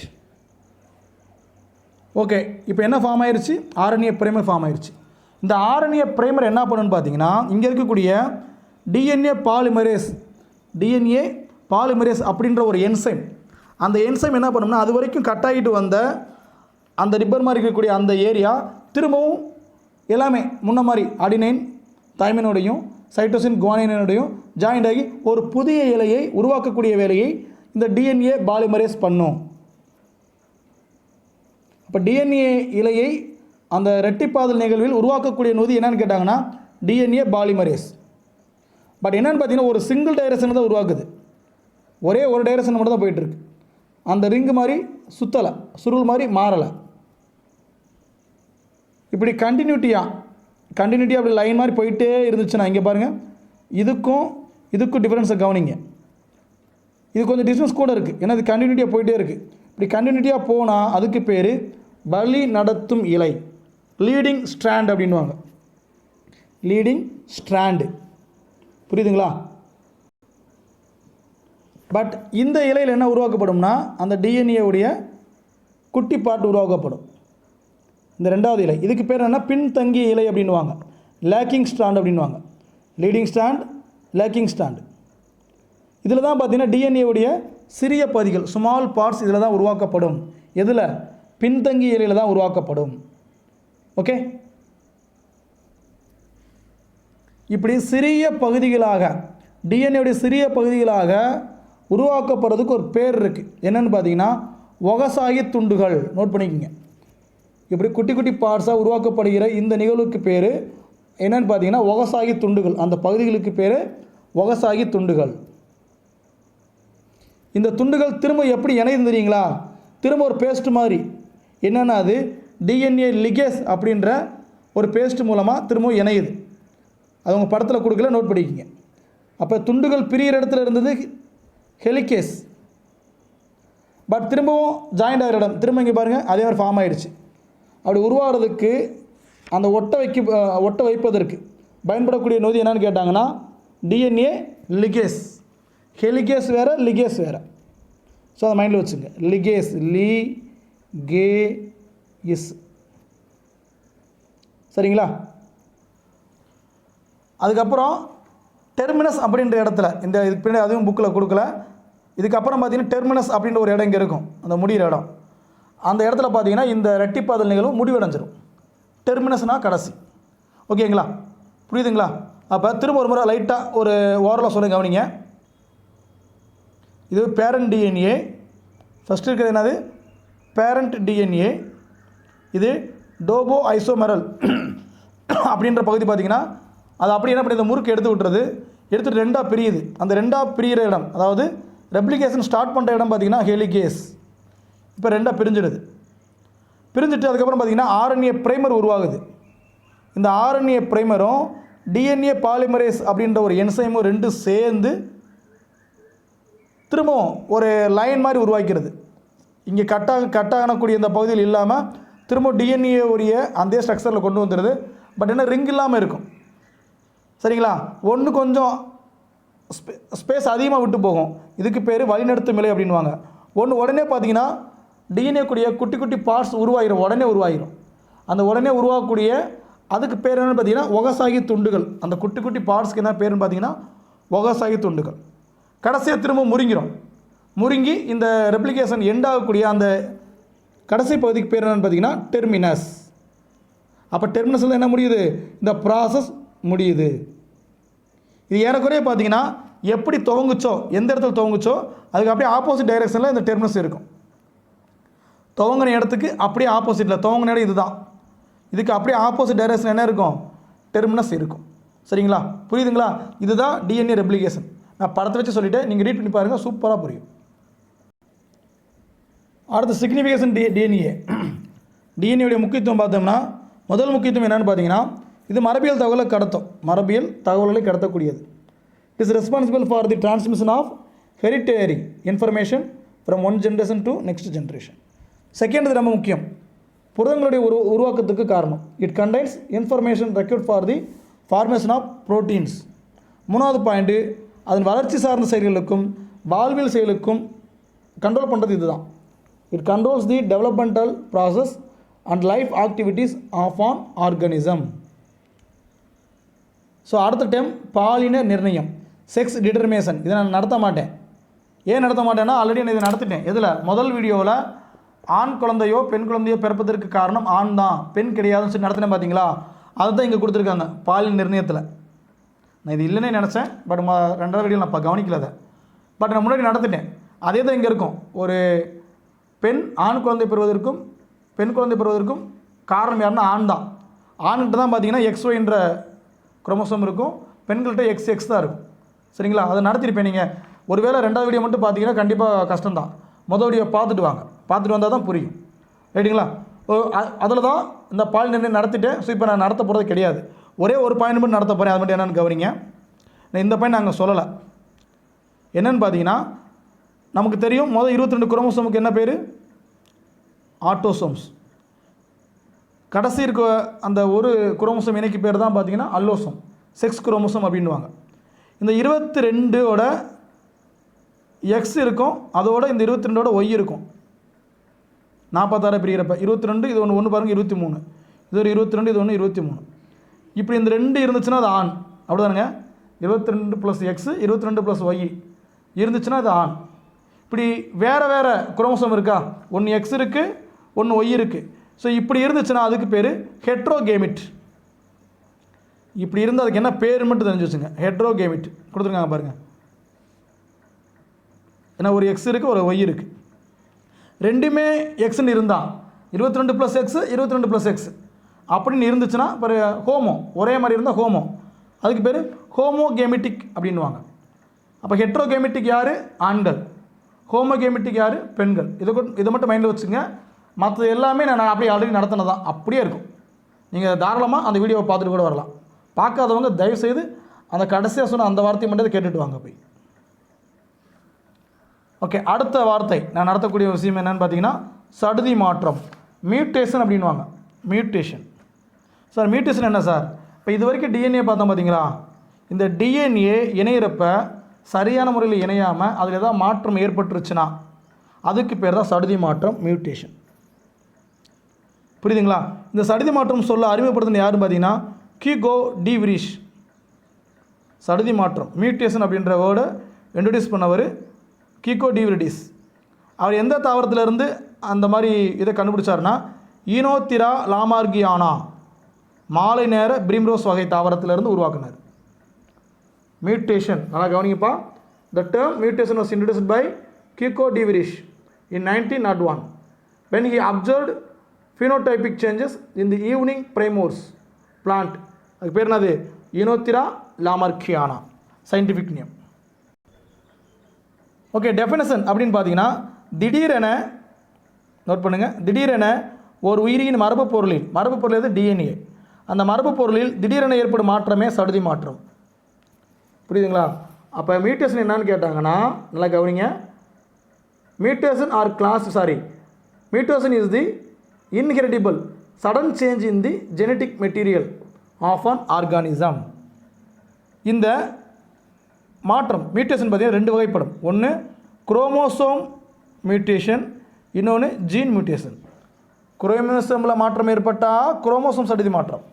Okay, இப்போ என்ன ஃபார்ம் ஆயிடுச்சு? ஆர்என்ஏ ப்ரைமர் ஃபார்ம் ஆயிடுச்சு. இந்த ஆர்என்ஏ ப்ரைமர் என்ன பண்ணுன்னு பார்த்தீங்கன்னா இங்கே இருக்கக்கூடிய டிஎன்ஏ பாலிமரேஸ் அப்படின்ற ஒரு என்சைம், அந்த என்சைம் என்ன பண்ணோம்னா அது வரைக்கும் கட் ஆகிட்டு வந்த அந்த ரிப்பர் மாதிரி இருக்கக்கூடிய அந்த ஏரியா திரும்பவும் எல்லாமே முன்ன மாதிரி அடினைன் தைமினோடையும் சைட்டோசின் குவானினோடையும் ஜாயிண்ட் ஆகி ஒரு புதிய இலையை உருவாக்கக்கூடிய வேலையை இந்த டிஎன்ஏ பாலிமரேஸ் பண்ணும். இப்போ டிஎன்ஏ இலையை அந்த ரெட்டிப்பாதல் நிகழ்வில் உருவாக்கக்கூடிய நொதி என்னன்னு கேட்டாங்கன்னா டிஎன்ஏ பாலிமரேஸ். பட் என்னென்னு பார்த்தீங்கன்னா ஒரு சிங்கிள் டைரக்ஷன் தான் உருவாக்குது. ஒரே ஒரு டைரக்ஷன் மட்டும் தான் போயிட்டுருக்கு. அந்த ரிங்கு மாதிரி சுற்றலை, சுருள் மாதிரி மாறலை. இப்படி கண்டினியூட்டியாக அப்படி லைன் மாதிரி போயிட்டே இருந்துச்சுன்னா இங்கே பாருங்கள், இதுக்கும் டிஃப்ரென்ஸை கவனிங்க. இது கொஞ்சம் டிஸ்டன்ஸ் கூட இருக்குது, ஏன்னா இது கண்டினியூட்டியாக போயிட்டே இருக்குது. இப்படி கண்டினியூட்டியாக போனால் அதுக்கு பேர் வழி நடத்தும் இலை, லீடிங் ஸ்ட்ராண்ட் அப்படின்வாங்க. லீடிங் ஸ்ட்ராண்டு, புரியுதுங்களா? பட் இந்த இலையில் என்ன உருவாக்கப்படும்னா அந்த டிஎன்ஏவுடைய குட்டி பாட்டு உருவாக்கப்படும். இந்த ரெண்டாவது இலை, இதுக்கு பேர் என்ன, பின்தங்கிய இலை அப்படின்வாங்க, லேக்கிங் ஸ்ட்ராண்ட் அப்படின்வாங்க. Leading strand, lacking strand. இதில் தான் பார்த்தீங்கன்னா டிஎன்ஏவுடைய சிறிய பகுதிகள், ஸ்மால் பார்ட்ஸ் இதில் தான் உருவாக்கப்படும். எதில்? பின்தங்கிய இலையில் தான் உருவாக்கப்படும். ஓகே, இப்படி சிறிய பகுதிகளாக டிஎன்ஏவுடைய சிறிய பகுதிகளாக உருவாக்கப்படுறதுக்கு ஒரு பேர் இருக்குது. என்னென்னு பார்த்தீங்கன்னா ஒகசாகி துண்டுகள். நோட் பண்ணிக்கோங்க. இப்படி குட்டி குட்டி பார்ட்ஸாக உருவாக்கப்படுகிற இந்த நிகழ்வுக்கு பேர் என்னென்னு பார்த்தீங்கன்னா ஒகசாகி துண்டுகள். அந்த பகுதிகளுக்கு பேர் ஒகசாகி துண்டுகள். இந்த துண்டுகள் திரும்ப எப்படி இணையுது தெரியுங்களா? திரும்ப ஒரு பேஸ்ட் மாதிரி. என்னென்னா அது டிஎன்ஏ லிகேஸ் அப்படின்ற ஒரு பேஸ்ட் மூலமாக திரும்ப இணையுது. அது உங்கள் படத்தில் கொடுக்கல, நோட் பண்ணிக்கோங்க. அப்போ துண்டுகள் பிரிகிற இடத்துல இருந்தது ஹெலிகேஸ். பட் திரும்பவும் ஜாயிண்ட் ஆகிற இடம் திரும்ப இங்கே பாருங்கள் அதே மாதிரி ஃபார்ம் ஆகிடுச்சு. அப்படி உருவாகிறதுக்கு அந்த ஒட்ட வைப்பதற்கு பயன்படக்கூடிய நொதி என்னென்னு கேட்டாங்கன்னா டிஎன்ஏ லிகேஸ். ஹெலிகேஸ் வேறு, லிகேஸ் வேறு. ஸோ அதை மைண்டில் வச்சுங்க. Ligase, is. சரிங்களா? அதுக்கப்புறம் டெர்மினஸ் அப்படின்ற இடத்துல, இந்த இதுக்கு பின்னாடி அதுவும் புக்கில் கொடுக்கல. இதுக்கப்புறம் பார்த்தீங்கன்னா டெர்மினஸ் அப்படின்ற ஒரு இடம் இங்கே இருக்கும், அந்த முடிகிற இடம். அந்த இடத்துல பார்த்தீங்கன்னா இந்த ரெட்டிப்பாதல் நிகழ்வு முடிவடைஞ்சிடும். டெர்மினஸ்னால் கடைசி. ஓகேங்களா, புரியுதுங்களா? அப்போ திரும்ப ஒரு முறை லைட்டாக ஒரு ஓரலாக சொல்ல கவனிங்க. இது பேரண்ட் டிஎன்ஏ. ஃபஸ்ட்டு இருக்கிறது என்னது? Parent DNA. இது டோபோ ஐசோமெரல் அப்படின்ற பகுதி பார்த்திங்கன்னா அது அப்படி என்ன பண்ணி இந்த முறுக்கு எடுத்து விட்டுறது, எடுத்துகிட்டு ரெண்டாக பிரியுது. அந்த ரெண்டாக பிரிகிற இடம், அதாவது ரெப்ளிகேஷன் ஸ்டார்ட் பண்ணுற இடம் பார்த்திங்கன்னா ஹெலிகேஸ். இப்போ ரெண்டாக பிரிஞ்சிடுது. பிரிஞ்சுட்டு அதுக்கப்புறம் பார்த்திங்கன்னா ஆர்என்ஏ ப்ரைமர் உருவாகுது. இந்த ஆர்என்ஏ ப்ரைமரும் டிஎன்ஏ பாலிமரேஸ் அப்படின்ற ஒரு என்சைமும் ரெண்டும் சேர்ந்து திரும்பவும் ஒரு லைன் மாதிரி உருவாக்கிறது. இங்கே கட்டாகக்கூடிய இந்த பகுதியில் இல்லாமல் திரும்ப டிஎன்ஏ உரிய அந்த ஸ்ட்ரக்சரில் கொண்டு வந்துடுது. பட் என்ன ரிங் இல்லாமல் இருக்கும். சரிங்களா? ஒன்று கொஞ்சம் ஸ்பேஸ் அதிகமாக விட்டு போகும். இதுக்கு பேர் வழிநடத்தும் நிலை அப்படின்வாங்க. உடனே பார்த்தீங்கன்னா டிஎன்ஏ கூடிய குட்டி குட்டி பார்ட்ஸ் உடனே உருவாகிடும். அந்த உடனே உருவாகக்கூடிய அதுக்கு பேர் என்னென்னு பார்த்தீங்கன்னா ஒகசாகி துண்டுகள். அந்த குட்டி குட்டி பார்ட்ஸ்க்கு என்ன பேருன்னு பார்த்தீங்கன்னா ஒகசாகி துண்டுகள். கடைசியாக திரும்ப முறுங்கி இந்த ரெப்ளிகேஷன் எண்ட் ஆகக்கூடிய அந்த கடைசி பகுதிக்கு பேர் என்னென்னு பார்த்தீங்கன்னா டெர்மினஸ். அப்போ டெர்மினஸில் என்ன முடியுது? இந்த ப்ராசஸ் முடியுது. இது ஏறக்குறைய பார்த்தீங்கன்னா எப்படி துவங்குச்சோ, எந்த இடத்துல துவங்குச்சோ அதுக்கு அப்படியே ஆப்போசிட் டைரெக்ஷனில் இந்த டெர்மினஸ் இருக்கும். துவங்கின இடத்துக்கு அப்படியே ஆப்போசிட்டில் துவங்கின இடம் இதுதான். இதுக்கு அப்படியே ஆப்போசிட் டைரெக்ஷன் என்ன இருக்கும்? டெர்மினஸ் இருக்கும். சரிங்களா, புரியுதுங்களா? இதுதான் டிஎன்ஏ ரெப்ளிகேஷன். நான் படத்தை வச்சு சொல்லிவிட்டேன், நீங்கள் ரீட் பண்ணி பாருங்கள், சூப்பராக புரியும். அடுத்த சிக்னிஃபிகேஷன் டிஎன்ஏ. டிஎன்ஏடைய முக்கியத்துவம் பார்த்தோம்னா முதல் முக்கியத்துவம் என்னென்னு பார்த்தீங்கன்னா இது மரபியல் தகவல்களை கடத்தக்கூடியது. It is responsible for the transmission of hereditary information from one generation to next generation. Second, இது ரொம்ப முக்கியம், புரதங்களுடைய உருவாக்கத்துக்கு காரணம். It contains information required for the formation of proteins. மூணாவது பாயிண்ட்டு, அதன் வளர்ச்சி சார்ந்த செயல்களுக்கும் வாழ்வியல் செயலுக்கும் கண்ட்ரோல் பண்ணுறது இதுதான். It controls the developmental process and life activities of an organism. So அடுத்த டைம் பாலின நிர்ணயம், செக்ஸ் டிட்டர்மினேஷன், இதை நான் நடத்த மாட்டேன். ஏன் நடத்த மாட்டேன்னா ஆல்ரெடி நான் இதை நடத்திட்டேன். எதில்? முதல் வீடியோவில் ஆண் குழந்தையோ பெண் குழந்தையோ பிறப்பதற்கு காரணம் ஆண் தான், பெண் கிடையாதுன்னு சொல்லி நடத்தினேன் பார்த்தீங்களா? அதை தான் இங்கே கொடுத்துருக்காங்க பாலின நிர்ணயத்தில். நான் இது இல்லைன்னே நினச்சேன், பட் ரெண்டாவது வீடியோ நான் கவனிக்கல அதை. பட் நான் முன்னாடி நடத்திட்டேன். அதே தான் இங்கே இருக்கும். ஒரு பெண் ஆண் குழந்தை பெறுவதற்கும் பெண் குழந்தை பெறுவதற்கும் காரணம் யாருன்னா ஆண் தான். ஆண்கிட்ட தான் பார்த்தீங்கன்னா XYன்ற குரோமோசோம் இருக்கும், பெண்கள்கிட்ட XX தான் இருக்கும். சரிங்களா, அதை நடத்திருப்பேன். நீங்கள் ஒருவேளை ரெண்டாவது வீடியோ மட்டும் பார்த்தீங்கன்னா கண்டிப்பாக கஷ்டம்தான். முதல் வீடியோ பார்த்துட்டு வந்தால் தான் புரியும். ரைட்டுங்களா? அதில் தான் இந்த பால் நிர்ணயம் நடத்திட்டேன். ஸோ இப்போ நான் நடத்த போகிறது கிடையாது. ஒரே ஒரு பாயிண்ட் மட்டும் நடத்த போகிறேன். அது மட்டும் என்னென்னு கவனிங்க. நான் இந்த பாயிண்ட் நாங்கள் சொல்லலை. என்னென்னு பார்த்தீங்கன்னா நமக்கு தெரியும் முதல் 22 குரோமோசோமுக்கு என்ன பேர்? ஆட்டோசோம்ஸ். கடைசி இருக்க அந்த ஒரு குரோமோசோம் இணைக்கு பேர் தான் பார்த்தீங்கன்னா அல்லோசோம், செக்ஸ் குரோமோசோம் அப்படின்வாங்க. இந்த 22ஓட X இருக்கும், அதோட இந்த 22ஓட Y இருக்கும். 46 பிரிகிறப்ப 22, இது ஒன்று பாருங்கள் 23, இது ஒரு 22, இது ஒன்று 23. இப்படி இந்த 2 இருந்துச்சுன்னா அது ஆண். அப்படி தானுங்க? 22 + X 22 + Y இருந்துச்சுன்னா அது ஆண். இப்படி வேறு குரோமோசோம் இருக்கா? ஒன்று X இருக்குது, ஒன்று Y இருக்குது. ஸோ இப்படி இருந்துச்சுன்னா அதுக்கு பேர் ஹெட்ரோகேமிட். இப்படி இருந்தால் அதுக்கு என்ன பேர் மட்டும் தெரிஞ்சு வச்சுங்க. ஹெட்ரோகேமிட் கொடுத்துருக்காங்க பாருங்கள். ஏன்னா ஒரு X இருக்குது, ஒரு Y இருக்குது. ரெண்டுமே Xன்னு இருந்தால் 22 + X 22 + X அப்படின்னு இருந்துச்சுன்னா இப்போ ஹோமோ, ஒரே மாதிரி இருந்தால் ஹோமோ, அதுக்கு பேர் ஹோமோகேமிட்டிக் அப்படின்வாங்க. அப்போ ஹெட்ரோகேமிட்டிக் யார்? ஆண்கள். ஹோமோகேமிட்டிக் யார்? பெண்கள். இதை மட்டும் மைண்டில் வச்சுங்க. மற்றது எல்லாமே நான் அப்படியே ஆல்ரெடி நடத்தினதான், அப்படியே இருக்கும். நீங்கள் தாராளமாக அந்த வீடியோவை பார்த்துட்டு கூட வரலாம். பார்க்காதவங்க தயவுசெய்து அந்த கடைசியாக சொன்ன அந்த வார்த்தையை மட்டும் கேட்டுட்டு வாங்க போய். ஓகே, அடுத்த வார்த்தை நான் நடத்தக்கூடிய விஷயம் என்னென்னு பார்த்தீங்கன்னா சடுதி மாற்றம், மியூட்டேஷன் அப்படின்வாங்க. மியூட்டேஷன். சார் மியூட்டேஷன் என்ன சார்? இப்போ இது வரைக்கும் டிஎன்ஏ பார்த்தோம் பார்த்தீங்களா? இந்த டிஎன்ஏ இணையிறப்ப சரியான முறையில் இணையாமல் அதில் ஏதாவது மாற்றம் ஏற்பட்டுருச்சுன்னா அதுக்கு பேர் தான் சடுதி மாற்றம், மியூட்டேஷன். புரியுதுங்களா? இந்த சடுதி மாற்றம் சொல்ல அறிமுகப்படுத்தின யாருன்னு பார்த்தீங்கன்னா ஹியூகோ டி விரிஷ். சடுதி மாற்றம், மியூட்டேஷன் அப்படின்ற வேர்டை இன்ட்ரடியூஸ் பண்ணவர் ஹியூகோ டி விரிடிஸ். அவர் எந்த தாவரத்திலிருந்து அந்த மாதிரி இதை கண்டுபிடிச்சாருன்னா ஈனோத்திரா லாமார்கியானா மாலை நேர பிரிம்ரோஸ் வகை தாவரத்திலிருந்து உருவாக்குனார். மியூட்டேஷன் நல்லா கவனிங்கப்பா. The term mutation was introduced by Kiko de Vries in 1901 when he observed phenotypic changes in the evening primrose plant. அதுக்கு பேர் என்னது? ஈனோத்திரா லாமார்கியானா சயின்டிஃபிக் நேம். ஓகே, டெஃபினேஷன் அப்படின்னு பார்த்தீங்கன்னா திடீரென நோட் பண்ணுங்கள், திடீரென ஒரு உயிரியின் மரபு பொருள் எது? டிஎன்ஏ. அந்த மரபு பொருளில் திடீரென ஏற்படும் மாற்றமே சடுதி மாற்றம். புரியுதுங்களா? அப்போ மியூட்டேஷன் என்னன்னு கேட்டாங்கன்னா நல்லா கவனிங்க. Mutation is the inheritable sudden change in the genetic material of an organism. இந்த மாற்றம் மியூட்டேஷன் பார்த்தீங்கன்னா 2 வகைப்படும். ஒன்று குரோமோசோம் மியூட்டேஷன், இன்னொன்று ஜீன் மியூட்டேஷன். குரோமோசோமில் மாற்றம் ஏற்பட்டால் குரோமோசோம் சடுதி மாற்றம்,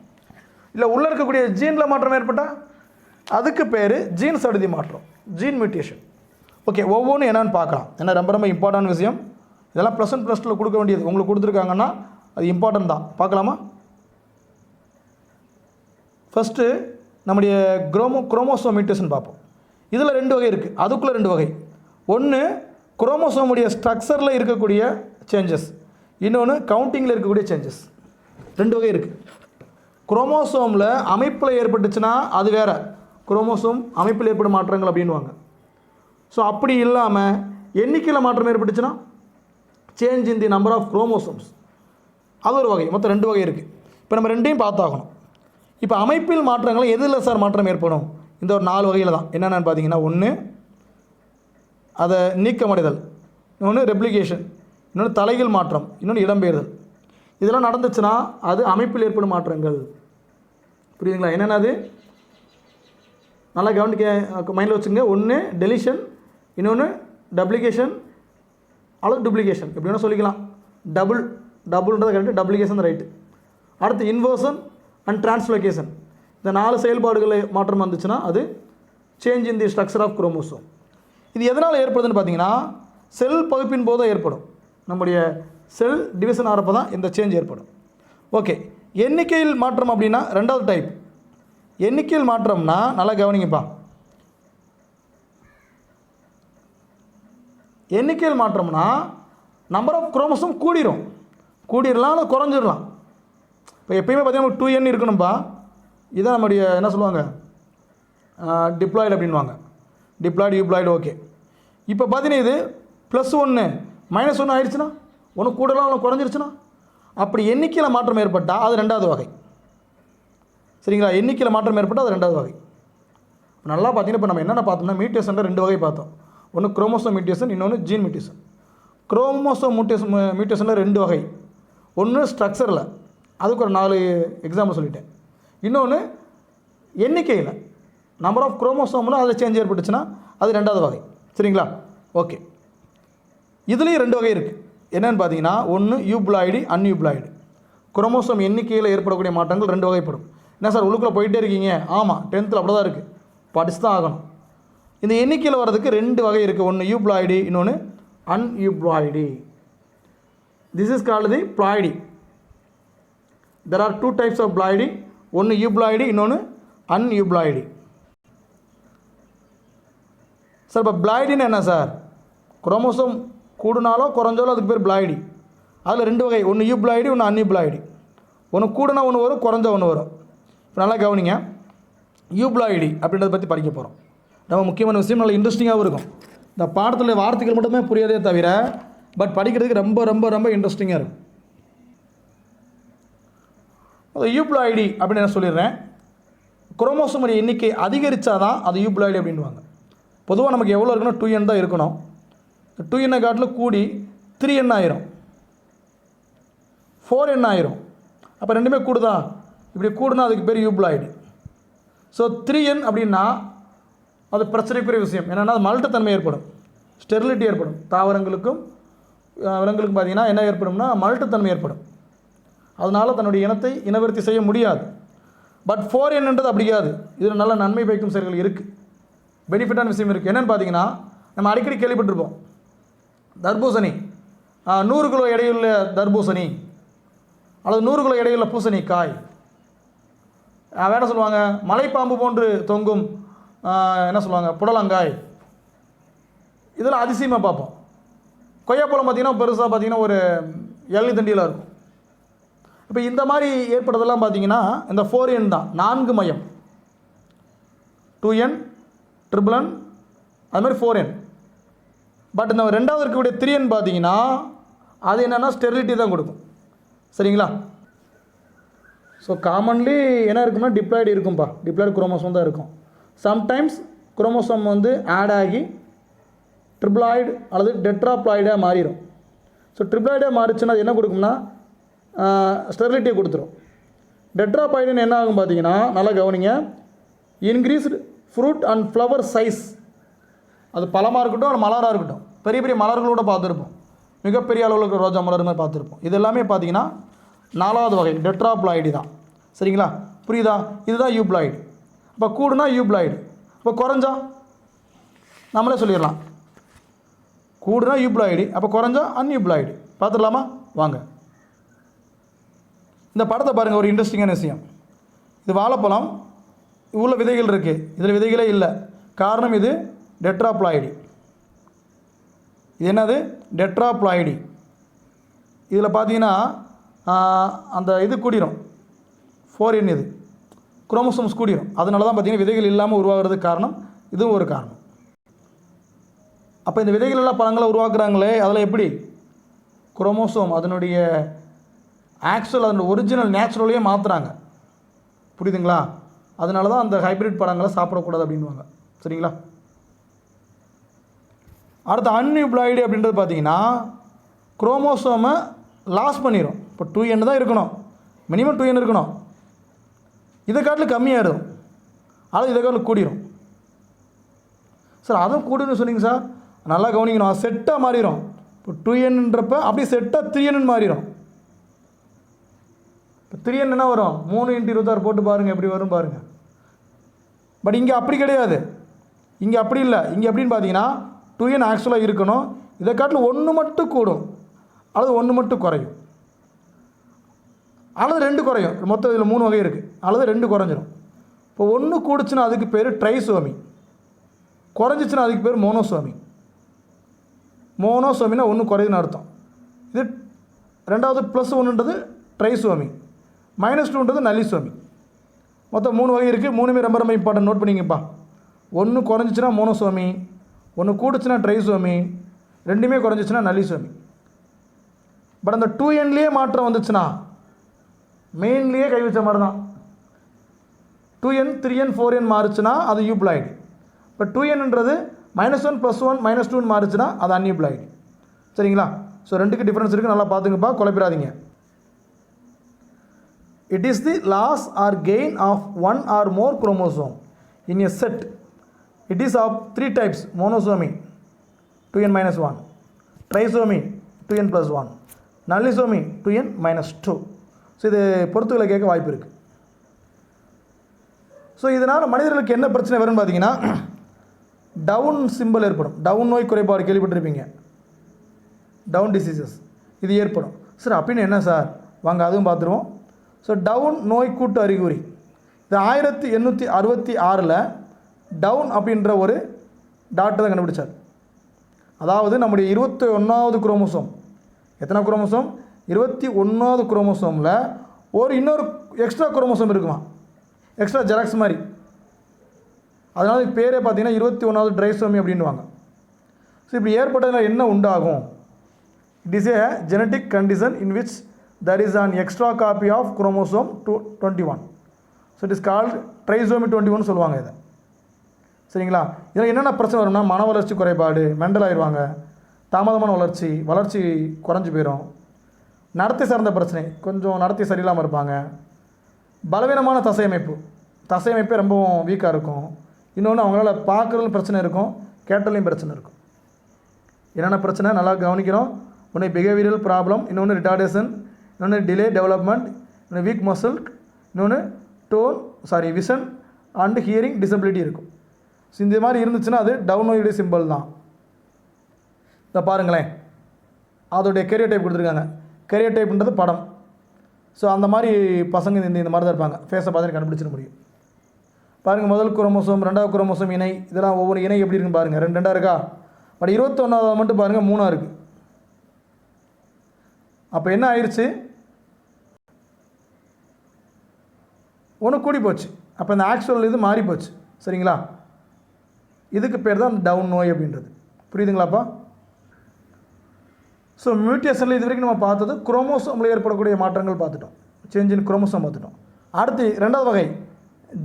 இல்லை உள்ளே இருக்கக்கூடிய ஜீனில் மாற்றம் ஏற்பட்டால் அதுக்கு பேர் ஜீன் சடுதி மாற்றம், ஜீன் மியூட்டேஷன். ஓகே, ஒவ்வொன்றும் என்னென்னு பார்க்கலாம். ஏன்னா ரொம்ப ரொம்ப இம்பார்ட்டன்ட் விஷயம். இதெல்லாம் +1 +2 கொடுக்க வேண்டியது. உங்களுக்கு கொடுத்துருக்காங்கன்னா அது இம்பார்ட்டன்ட் தான். பார்க்கலாமா? ஃபஸ்ட்டு நம்முடைய குரோமோசோம் மியூட்டேஷன் பார்ப்போம். இதில் 2 வகை இருக்குது, அதுக்குள்ளே 2 வகை. ஒன்று குரோமோசோமுடைய ஸ்ட்ரக்சரில் இருக்கக்கூடிய சேஞ்சஸ், இன்னொன்று கவுண்டிங்கில் இருக்கக்கூடிய சேஞ்சஸ். 2 வகை இருக்குது. குரோமோசோமில் அமைப்பில் ஏற்பட்டுச்சுன்னா அது வேறு, குரோமோசோம் அமைப்பில் ஏற்படும் மாற்றங்கள் அப்படின்வாங்க. ஸோ அப்படி இல்லாமல் எண்ணிக்கையில் மாற்றம் ஏற்பட்டுச்சுன்னா change in the number of chromosomes, அது ஒரு வகை. மொத்தம் 2 வகை இருக்குது. இப்போ நம்ம 2ஐயும் பார்த்தாகணும். இப்போ அமைப்பில் மாற்றங்கள் எதில் சார் மாற்றம் ஏற்படும்? இந்த ஒரு 4 வகையில் தான். என்னென்னு பார்த்தீங்கன்னா, ஒன்று அதை நீக்கமடைதல், இன்னொன்று ரெப்ளிகேஷன், இன்னொன்று தலைகீழ் மாற்றம், இன்னொன்று இடம்பெயர்தல். இதெல்லாம் நடந்துச்சுன்னா அது அமைப்பில் ஏற்படும் மாற்றங்கள். புரியுதுங்களா? என்னென்ன அது நல்லா கவனிக்க மைண்டில் வச்சுங்க. ஒன்று டெலிஷன், இன்னொன்று டப்ளிகேஷன் அல்லது டூப்ளிகேஷன், எப்படி வேணால் சொல்லிக்கலாம். டபுள்ன்றது கரெக்டு, டப்ளிகேஷன் ரைட்டு. அடுத்து இன்வர்ஷன் அண்ட் டிரான்ஸ்லோகேஷன். இந்த 4 செயல்பாடுகளை மாற்றம் வந்துச்சுன்னா அது change in the structure of chromosome. இது எதனால் ஏற்படுதுன்னு பார்த்தீங்கன்னா செல் பகுப்பின் போது ஏற்படும். நம்முடைய செல் டிவிஷன் ஆகிறப்போ தான் இந்த சேஞ்ச் ஏற்படும். ஓகே, எண்ணிக்கையில் மாற்றம் அப்படின்னா 2வது டைப். எண்ணிக்கையில் மாற்றம்னா நல்லா கவனிங்கப்பா. எண்ணிக்கையில் மாற்றம்னா நம்பர் ஆஃப் குரோமோசோம் கூடிடலாம் இல்லை குறைஞ்சிடலாம். இப்போ எப்பயுமே பார்த்தீங்கன்னா 2n இருக்கணும்ப்பா. இதான் நம்முடைய என்ன சொல்லுவாங்க, டிப்ளாய்டு அப்படின்வாங்க. டிப்ளாய்டு, யூப்ளாய்டு. ஓகே, இப்போ பார்த்தீங்கன்னா இது +1 -1 ஆயிடுச்சுன்னா, ஒன்று கூடலாம் ஒன்று குறைஞ்சிருச்சுன்னா, அப்படி எண்ணிக்கையில் மாற்றம் ஏற்பட்டால் அது 2வது வகை. சரிங்களா? எண்ணிக்கையில் மாற்றம் ஏற்பட்டால் அது 2வது வகை. நல்லா பார்த்தீங்கன்னா இப்போ நம்ம என்னென்ன பார்த்தோம்னா மியூட்டேஷனில் 2 வகை பார்த்தோம். ஒன்று குரோமோசோம் மியூட்டேஷன், இன்னொன்று ஜீன் மியூட்டேஷன். குரோமோசோம் மியூட்டேஷனில் 2 வகை. ஒன்று ஸ்ட்ரக்சரில், அதுக்கு ஒரு 4 எக்ஸாம்பிள் சொல்லிட்டேன். இன்னொன்று எண்ணிக்கையில், நம்பர் ஆஃப் குரோமோசோமில் அதில் சேஞ்ச் ஏற்பட்டுச்சுன்னா அது 2வது வகை. சரிங்களா? ஓகே, இதுலேயும் 2 வகை இருக்குது. என்னென்னு பார்த்தீங்கன்னா, ஒன்று யூப்ளாய்டு, அன்யூப்ளாய்டு. குரோமோசோம் எண்ணிக்கையில் ஏற்படக்கூடிய மாற்றங்கள் 2 வகைப்படும். என்ன சார் உள்ளுக்குள்ளே போயிட்டே இருக்கீங்க? ஆமாம், 10th அப்படி தான் இருக்குது, படிச்சு தான் ஆகணும். இந்த எண்ணிக்கையில் வர்றதுக்கு 2 வகை இருக்குது. ஒன்று யூப்ளாய்டு, இன்னொன்று aneuploid. This is called the ploidy. There are 2 types of ploidy. ஒன்று யூப்ளாய்டு, இன்னொன்று அன்யூப்ளாய்டு. சார் இப்போ ப்ளாய்டின்னு என்ன சார்? குரோமோசோம் கூடுனாலோ குறைஞ்சாலோ அதுக்கு பேர் ப்ளாய்டி. அதில் 2 வகை, ஒன்று யூப்ளாய்டு, ஒன்று அன்யூப்ளாய்டு. ஒன்று கூடுனா ஒன்று வரும், குறைஞ்சா ஒன்று வரும். இப்போ நல்லா கவனிங்க, யூப்ளாய்டு அப்படின்றத பற்றி படிக்க போகிறோம். ரொம்ப முக்கியமான விஷயம், நல்லா இன்ட்ரெஸ்டிங்காகவும் இருக்கும். இந்த பாடத்தில் வார்த்தைகள் மட்டுமே புரியாதே தவிர பட் படிக்கிறதுக்கு ரொம்ப ரொம்ப ரொம்ப இன்ட்ரெஸ்டிங்காக இருக்கும். அது யூப்ளாய்டு அப்படின்னு நான் சொல்லிடுறேன். குரோமோசோமுடைய எண்ணிக்கை அதிகரித்தா தான் அது யூப்ளாய்டு அப்படின்வாங்க. பொதுவாக நமக்கு எவ்வளோ இருக்குன்னா 2n தான் இருக்கணும். 2n காட்டில் கூடி 3n ஆயிரும், 4n ஆயிரும். அப்போ 2மே கூடுதா? இப்படி கூடுனா அதுக்கு பேர் யூப்ளாய்டு. ஸோ 3n அப்படின்னா அது பிரச்சனைக்குரிய விஷயம். என்னென்னா அது மல்ட்டுத்தன்மை ஏற்படும், ஸ்டெரிலிட்டி ஏற்படும். தாவரங்களுக்கும் விலங்குகளுக்கும் பார்த்திங்கன்னா என்ன ஏற்படும்னா மல்ட்டுத்தன்மை ஏற்படும். அதனால் தன்னுடைய இனத்தை இனவர்த்தி செய்ய முடியாது. பட் 4nன்றது அப்படியாது. இதில் நல்ல நன்மை பயக்கும் செயல்கள் இருக்குது, பெனிஃபிட்டான விஷயம் இருக்குது. என்னென்னு பார்த்தீங்கன்னா நம்ம அடிக்கடி கேள்விப்பட்டிருப்போம், தர்பூசணி 100 கிலோ எடையுள்ள தர்பூசணி அல்லது 100 கிலோ எடையுள்ள பூசணிக்காய். வேற சொல்லுவாங்க மலைப்பாம்பு போன்று தொங்கும் என்ன சொல்லுவாங்க புடலங்காய். இதில் அதிசயமாக பார்ப்போம். கொய்யாப்பழம் பார்த்திங்கன்னா பெருசாக பார்த்திங்கன்னா ஒரு எள்ளி தண்டியில் இருக்கும். இப்போ இந்த மாதிரி ஏற்படுறதெல்லாம் பார்த்திங்கன்னா இந்த 4N தான், 4 மையம், 2N, ட்ரிபிள் N, அது மாதிரி 4N. பட் இந்த ரெண்டாவது இருக்கக்கூடிய 3N பார்த்திங்கன்னா அது என்னென்னா ஸ்டெரிலிட்டி தான் கொடுக்கும். சரிங்களா? ஸோ காமன்லி என்ன இருக்குன்னா டிப்ளாய்டு இருக்கும்பா, டிப்ளாய்டு குரோமோசோம் தான் இருக்கும். சம்டைம்ஸ் குரோமோசோம் வந்து ஆட் ஆகி ட்ரிப்ளாய்டு அல்லது டெட்ராப்ளாய்டாக மாறிடும். ஸோ ட்ரிப்ளாய்டாக மாறிச்சுன்னா அது என்ன கொடுக்கும்னா ஸ்டெரிலிட்டியை கொடுத்துரும். டெட்ராப்ளாய்டுன்னு என்ன ஆகும் பார்த்தீங்கன்னா நல்லா கவனிங்க, increased fruit and flower size. அது பழமாக இருக்கட்டும் அது மலராக இருக்கட்டும், பெரிய பெரிய மலர்களோடு பார்த்துருப்போம், மிகப்பெரிய அளவில் இருக்கிற ரோஜா மலர் மாதிரி பார்த்துருப்போம். இது எல்லாமே பார்த்தீங்கன்னா 4வது வகை டெட்ராப்ளாய்டு தான். சரிங்களா? புரியுதா? இதுதான் யூப்ளாய்டு. இப்போ கூடுனா யூப்ளாய்டு, இப்போ குறைஞ்சா நம்மளே சொல்லிடலாம். கூடுனா யூப்ளாய்டு, அப்போ குறைஞ்சா அன்யூப்ளாய்டு. பார்த்துடலாமா? வாங்க. இந்த படத்தை பாருங்கள், ஒரு இன்ட்ரெஸ்டிங்கான விஷயம். இது வாழைப்பழம், இவ்வளோ விதைகள் இருக்குது, இதில் விதைகளே இல்லை. காரணம் இது டெட்ராப்ளாய்டு. இது என்னது? டெட்ராப்ளாய்டு. இதில் பார்த்தீங்கன்னா அந்த இது கூடிரும், 4N இது குரோமோசோம்ஸ் கூடிரும். அதனால தான் பார்த்தீங்கன்னா விதைகள் இல்லாமல் உருவாகிறதுக்கு காரணம் இதுவும் ஒரு காரணம். அப்போ இந்த விதைகள் எல்லாம் பழங்களை உருவாக்குறாங்களே, அதில் எப்படி குரோமோசோம் அதனுடைய ஆக்சுவல் அதனுடைய ஒரிஜினல் நேச்சுரலையே மாற்றுறாங்க. புரியுதுங்களா? அதனால தான் அந்த ஹைப்ரிட் பழங்களை சாப்பிடக்கூடாது அப்படின்வாங்க. சரிங்களா? அடுத்த அன்யூப்ளாய்டு அப்படின்றது பார்த்தீங்கன்னா குரோமோசோமை லாஸ் பண்ணிடும். இப்போ 2N தான் இருக்கணும், மினிமம் 2N இருக்கணும். இதை காட்டில் கம்மியாகிடும், ஆனால் இதை காட்டில் கூடிரும். சார் அதுவும் கூடுன்னு சொன்னீங்க சார், நல்லா கவனிக்கணும். அது செட்டாக மாறிடும். இப்போ 2Nன்றப்ப அப்படியே செட்டாக 3N மாறிடும். இப்போ 3N என்ன வரும்? 3 × 26 போட்டு பாருங்கள் எப்படி வரும் பாருங்கள். பட் இங்கே அப்படி கிடையாது, இங்கே அப்படி இல்லை. இங்கே எப்படின்னு பார்த்தீங்கன்னா 2N ஆக்சுவலாக இருக்கணும், இதை காட்டில் 1 மட்டும் கூடும் அல்லது 1 மட்டும் குறையும் அல்லது 2 குறையும். மொத்தம் இதில் 3 வகை இருக்குது, அல்லது 2 குறைஞ்சிரும். இப்போ 1 கூடுச்சுன்னா அதுக்கு பேர் ட்ரைசோமி, குறைஞ்சிச்சுன்னா அதுக்கு பேர் மோனோசோமி. மோனோசோமினா 1 குறையுதுன்னு அர்த்தம். இது ரெண்டாவது +1ன்றது ட்ரைசோமி, -2ன்றது நலிசோமி. மொத்தம் 3 வகை இருக்குது. 3மே ரொம்ப ரொம்ப இம்பார்ட்டன்ட், நோட் பண்ணிங்கப்பா. 1 குறைஞ்சிச்சுன்னா மோனோசோமி, 1 கூடுச்சுன்னா ட்ரைசோமி, 2மே குறைஞ்சிச்சுன்னா நலிசோமி. பட் அந்த 2Nலேயே மாற்றம் வந்துச்சுன்னா மெயின்லேயே கை வச்ச மாதிரி தான். 2N 3N 4N மாறுச்சுன்னா அது யூப்ளாய்டு. இப்போ 2Nன்றது -1 +1 -2 மாறுச்சுன்னா அது அன்யூப்ளாய்டு. சரிங்களா? ஸோ 2க்கு டிஃப்ரென்ஸ் இருக்குது, நல்லா பார்த்துங்கப்பா, குழப்பிடாதீங்க. It is the loss or gain of 1 or more chromosome in a set. It is of 3 types: monosomy 2N - 1, trisomy 2N + 1, நல்லிசோமி 2N - 2. So இது பொறுத்துக்களை கேட்க வாய்ப்பு இருக்குது. ஸோ இதனால் மனிதர்களுக்கு என்ன பிரச்சனை வரும்னு பார்த்தீங்கன்னா டவுன் சிம்பிள் ஏற்படும். டவுன் நோய் குறைபாடு கேள்விப்பட்டிருப்பீங்க, டவுன் டிசீசஸ், இது ஏற்படும். சார் அப்படின்னு என்ன சார்? வாங்க அதுவும் பார்த்துருவோம். ஸோ டவுன் நோய் கூட்டு அறிகுறி, இது 1866 டவுன் அப்படின்ற ஒரு டாக்டர் தான் கண்டுபிடிச்சார். அதாவது நம்முடைய 21வது குரோமோசோம், எத்தனை குரோமோசோம்? 21வது குரோமோசோமில் இன்னொரு எக்ஸ்ட்ரா குரோமோசோம் இருக்குமா, எக்ஸ்ட்ரா ஜெராக்ஸ் மாதிரி. அதனால் இது பேரே பார்த்தீங்கன்னா 21வது ட்ரைசோமி அப்படின்வாங்க. ஸோ இப்படி ஏற்பட்டதில் என்ன உண்டாகும்? It is a genetic condition in which there is an extra copy of chromosome 21. So it is called trisomy 21 சொல்லுவாங்க இதை. சரிங்களா? இதில் என்னென்ன பிரச்சனை வரும்னா மன வளர்ச்சி குறைபாடு, மெண்டல் ஆயிடுவாங்க, தாமதமான வளர்ச்சி குறைஞ்சி போயிடும், நடத்தை சார்ந்த பிரச்சனை, கொஞ்சம் நடத்தை சரியில்லாமல் இருப்பாங்க, பலவீனமான தசையமைப்பே ரொம்பவும் வீக்காக இருக்கும். இன்னொன்று அவங்களால பார்க்குறதுல பிரச்சனை இருக்கும், கேட்டலையும் பிரச்சனை இருக்கும். என்னென்ன பிரச்சனை நல்லா கவனிக்கிறோம். ஒன்று பிஹேவியரல் ப்ராப்ளம், இன்னொன்று ரிட்டார்டேஷன், இன்னொன்று டிலே டெவலப்மெண்ட், இன்னொன்று வீக் மசில், இன்னொன்று விஷன் அண்டு ஹியரிங் டிசபிலிட்டி இருக்கும். ஸோ இந்த மாதிரி இருந்துச்சுன்னா அது டவுன் நோயுடைய சிம்பிள் தான். இதை பாருங்களேன், அதோடைய கெரியர் டைப் கொடுத்துருக்காங்க. கெரியர் டைப்ன்றது படம். ஸோ அந்த மாதிரி பசங்க இந்த மாதிரி தான் இருப்பாங்க. ஃபேஸை பார்த்து கண்டுபிடிச்சிட முடியும். பாருங்கள், முதல் குரோமோசோம், ரெண்டாவது குரோமோசோம் இணை, இதெல்லாம் ஒவ்வொரு இணை எப்படி இருக்குன்னு பாருங்கள். ரெண்டாக இருக்கா? பட் 21வது மட்டும் பாருங்கள் 3 இருக்குது. அப்போ என்ன ஆயிடுச்சு? ஒன்று கூடி போச்சு. அப்போ இந்த ஆக்சுவல் இது மாறி போச்சு. சரிங்களா? இதுக்கு பேர் தான் டவுன் நோய் அப்படின்றது. புரியுதுங்களாப்பா? ஸோ மியூட்டேஷனில் இது வரைக்கும் நம்ம பார்த்தது குரோமோசோமில் ஏற்படக்கூடிய மாற்றங்கள் பார்த்துட்டோம். சேஞ்ச் இன் குரோமோசோம் பார்த்துட்டோம். அடுத்து 2வது வகை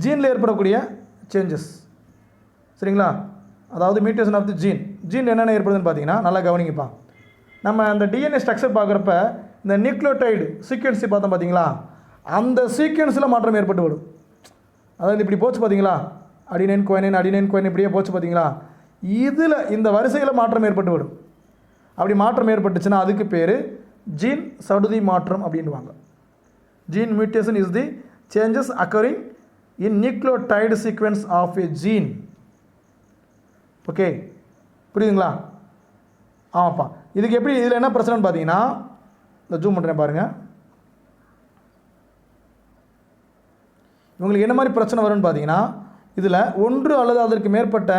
ஜீனில் ஏற்படக்கூடிய சேஞ்சஸ். சரிங்களா? அதாவது மியூட்டேஷன் ஆஃப் தி ஜீன் என்னென்ன ஏற்படுதுன்னு பார்த்தீங்கன்னா, நல்லா கவனிங்கப்பா. நம்ம அந்த டிஎன்ஏ ஸ்ட்ரக்சர் பார்க்குறப்ப இந்த நியூக்ளியோடைடு சீக்வன்ஸை பார்த்தோம் பார்த்தீங்களா, அந்த சீக்வன்ஸில் மாற்றம் ஏற்பட்டு விடும். அதாவது இப்படி போச்சு பார்த்தீங்களா, அடினைன் குவைனின் இப்படியே போச்சு பார்த்தீங்களா, இதில் இந்த வரிசையில் மாற்றம் ஏற்பட்டு விடும். அப்படி மாற்றம் ஏற்பட்டுச்சுன்னா அதுக்கு பேர் ஜீன் சடுதி மாற்றம் அப்படின்வாங்க. Gene mutation is the changes occurring in nucleotide sequence of a gene. Okay, புரியுதுங்களா? ஆமாப்பா. இதுக்கு எப்படி, இதில் என்ன பிரச்சனைன்னு பார்த்தீங்கன்னா, இந்த ஜூம் பண்ணுறேன் பாருங்கள். இவங்களுக்கு என்ன மாதிரி பிரச்சனை வரும்னு பார்த்தீங்கன்னா, இதில் ஒன்று அல்லது அதற்கு மேற்பட்ட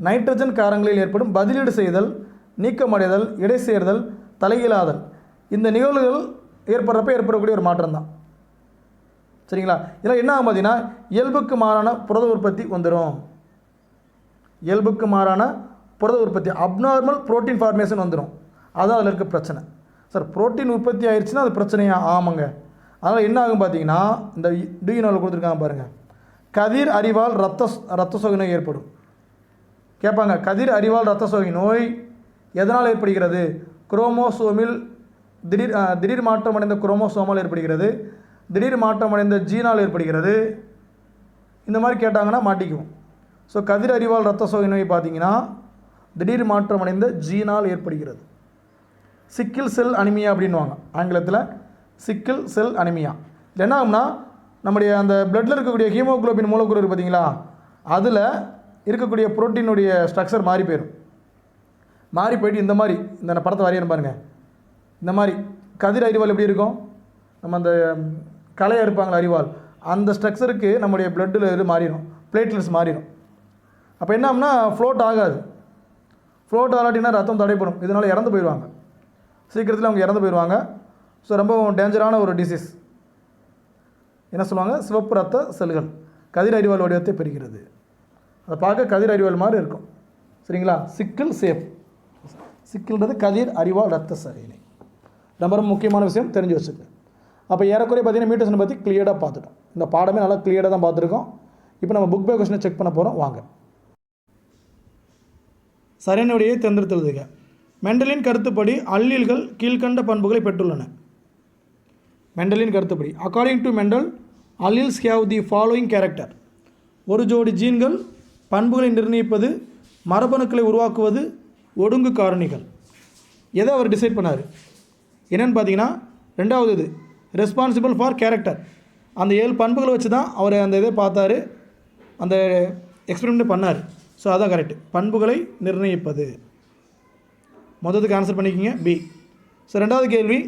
நைட்ரஜன் காரங்களில் ஏற்படும் பதிலீடு செய்தல், நீக்கமடைதல், இடை சேர்தல், தலைகீழாதல், இந்த நிகழ்வுகள் ஏற்படுறப்ப ஏற்படக்கூடிய ஒரு மாற்றம் தான். சரிங்களா? இதில் என்ன ஆகும் பார்த்தீங்கன்னா, இயல்புக்கு மாறான புரத உற்பத்தி வந்துடும். இயல்புக்கு மாறான புரத உற்பத்தி, அப்நார்மல் புரோட்டீன் ஃபார்மேஷன் வந்துடும். அதுதான் அதில் இருக்க பிரச்சனை. சார், புரோட்டீன் உற்பத்தி ஆயிடுச்சுன்னா அது பிரச்சனையா? ஆமாங்க. அதனால் என்ன ஆகும் பார்த்தீங்கன்னா, இந்த டியூனோவில் கொடுத்துருக்காங்க பாருங்கள், கதிர் அறிவால் இரத்த சோகை நோய் ஏற்படும். கேட்பாங்க, கதிர் அறிவால் இரத்த சோகை நோய் எதனால் ஏற்படுகிறது? குரோமோசோமில் திடீர் மாற்றமடைந்த குரோமோசோமால் ஏற்படுகிறது, திடீர் மாற்றமடைந்த ஜீனால் ஏற்படுகிறது. இந்த மாதிரி கேட்டாங்கன்னா மாட்டிக்குவோம். ஸோ கதிர் அறிவால் இரத்த சோகை நோய் பார்த்தீங்கன்னா திடீர் மாற்றமடைந்த ஜீனால் ஏற்படுகிறது. சிக்கிள் செல் அனிமியா அப்படின்வாங்க ஆங்கிலத்தில். சிக்கிள் செல் அனிமியா என்ன ஆகும்னா, நம்முடைய அந்த பிளட்டில் இருக்கக்கூடிய ஹீமோகுளோபின் மூலக்கூறு இருக்குது பார்த்தீங்களா, அதில் இருக்கக்கூடிய புரோட்டீனுடைய ஸ்ட்ரக்சர் மாறி போயிடும். மாறி போயிட்டு இந்த மாதிரி, இந்த படத்தை வரையணும் பாருங்கள், இந்த மாதிரி கதிர் அறிவால் எப்படி இருக்கும், நம்ம அந்த கலையாக இருப்பாங்களா அறிவால், அந்த ஸ்ட்ரக்சருக்கு நம்முடைய பிளட்டில் இது மாறிடும், பிளேட்லெட்ஸ் மாறிடும். அப்போ என்ன ஆகும்னா, ஃப்ளோட் ஆகாது. ஃப்ளோட் ஆகாட்டினா ரத்தம் தடைப்படும். இதனால் இறந்து போயிடுவாங்க. சீக்கிரத்தில் அவங்க இறந்து போயிடுவாங்க. ஸோ ரொம்ப டேஞ்சரான ஒரு டிசீஸ். என்ன சொல்லுவாங்க, சிவப்பு ரத்த செல்கள் கதிர் அறிவால் வடிவத்தை பெறுகிறது. அதை பார்க்க கதிர் அறிவால் மாதிரி இருக்கும். சரிங்களா? சிக்கிள் சேஃப், சிக்கிள்ன்றது கதிர் அறிவால் ரத்த சரியில்லை. ரொம்ப ரொம்ப முக்கியமான விஷயம், தெரிஞ்சு வச்சுக்கோங்க. அப்போ ஏறக்குறைய பார்த்தீங்கன்னா மியூட்டேஷனை பற்றி கிளியராக பார்த்துட்டோம். இந்த பாடமே நல்லா கிளியராக தான் பார்த்துருக்கோம். இப்போ நம்ம புக் பை கொஸ்டினை செக் பண்ண போகிறோம். வாங்க. சரியான விடையை தேர்ந்தெடுத்துள்ளதுங்க. மெண்டலின் கருத்துப்படி அல்லீல்கள் கீழ்கண்ட பண்புகளை பெற்றுள்ளன. மெண்டலின் கருத்துப்படி, according to Mendel, alleles have the following character. ஒரு ஜோடி ஜீன்கள் பண்புகளை நிர்ணயிப்பது, மரபணுக்களை உருவாக்குவது, ஒடுங்கு காரணிகள். எதை அவர் டிசைட் பண்ணார் என்னென்னு பார்த்தீங்கன்னா, ரெண்டாவது இது ரெஸ்பான்சிபிள் ஃபார் கேரக்டர். அந்த 7 பண்புகளை வச்சு தான் அவர் அந்த இதை பார்த்தாரு, அந்த எக்ஸ்பெரிமெண்ட் பண்ணார். ஸோ அதான் கரெக்ட். பண்புகளை நிர்ணயிப்பது. மொத்தத்துக்கு ஆன்சர் பண்ணிக்கிங்க பி. ஸோ ரெண்டாவது கேள்வி,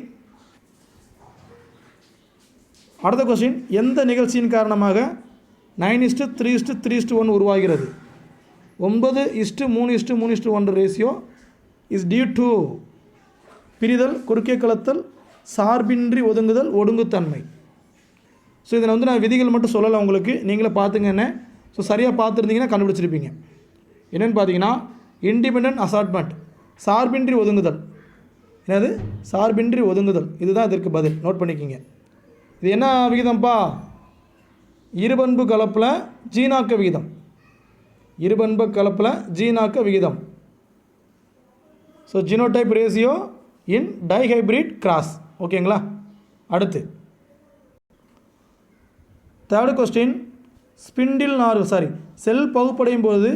அடுத்த கொஸ்டின், எந்த நிகழ்ச்சியின் காரணமாக 9:3:3:1 உருவாகிறது? 9:3:3:1 ரேஷியோ இஸ் டியூ டு பிரிதல், குறுக்கே கலத்தல், சார்பின்றி ஒதுங்குதல், ஒடுங்குத்தன்மை. ஸோ இதில் நான் விதிகள் மட்டும் சொல்லலை உங்களுக்கு, நீங்களே பார்த்துங்க என்ன. ஸோ சரியாக பார்த்துருந்தீங்கன்னா கண்டுபிடிச்சிருப்பீங்க. என்னென்னு பார்த்தீங்கன்னா, இண்டிபெண்டன்ட் அசார்ட்மெண்ட், சார்பின்றி ஒதுங்குதல். என்னது? சார்பின்றி ஒதுங்குதல். இதுதான் இதற்கு பதில். நோட் பண்ணிக்கிங்க. இது என்ன விகிதம்ப்பா? இருபண்பு கலப்பில் ஜீனாக்க விகிதம். இருபண்பு கலப்பில் ஜீனாக்க விகிதம். So genotype ratio in dihybrid cross. ஓகேங்களா? அடுத்து தேர்டு கொஸ்டின், ஸ்பிண்டில் நார்கள் செல் பகுப்படையும் போது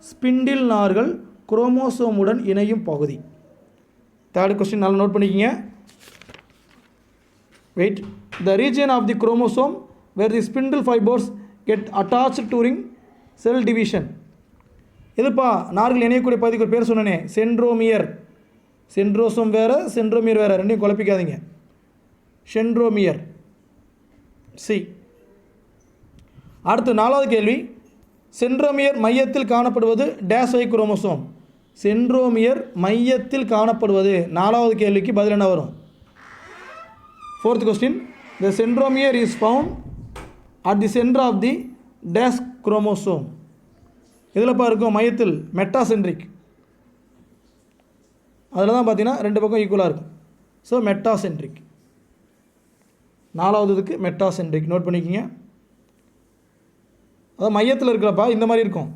ஸ்பிண்டில் நார்கள் குரோமோசோமுடன் இணையும் பகுதி. தேர்டு கொஸ்டின் நல்லா நோட் பண்ணிக்கிங்க. Wait. The region of the chromosome where the spindle fibres get attached during cell division. எதுப்பா? நார்கள் இணையக்கூடிய பகுதிக்கு ஒரு பேர் சொன்னனே, சென்ட்ரோமியர். சென்ட்ரோசோம் வேறு, சென்ட்ரோமியர் வேறு, ரெண்டையும் குழப்பிக்காதீங்க. Centromere C. அடுத்து 4வது கேள்வி, சென்ட்ரோமியர் மையத்தில் காணப்படுவது டேஷ் Y குரோமோசோம். சென்ட்ரோமியர் மையத்தில் காணப்படுவது 4வது கேள்விக்கு பதில் என்ன வரும்? 4th question, the centromere is found at the center of the dash chromosome. இதில் இருக்கும் மையத்தில் மெட்டாசென்ட்ரிக், அதில் தான் பார்த்தீங்கன்னா 2 பக்கம் ஈக்குவலாக இருக்கும். ஸோ மெட்டாசென்ட்ரிக், 4வதுக்கு மெட்டாசென்ட்ரிக் நோட் பண்ணிக்கிங்க. அதாவது மையத்தில் இருக்கிறப்பா இந்த மாதிரி இருக்கும்,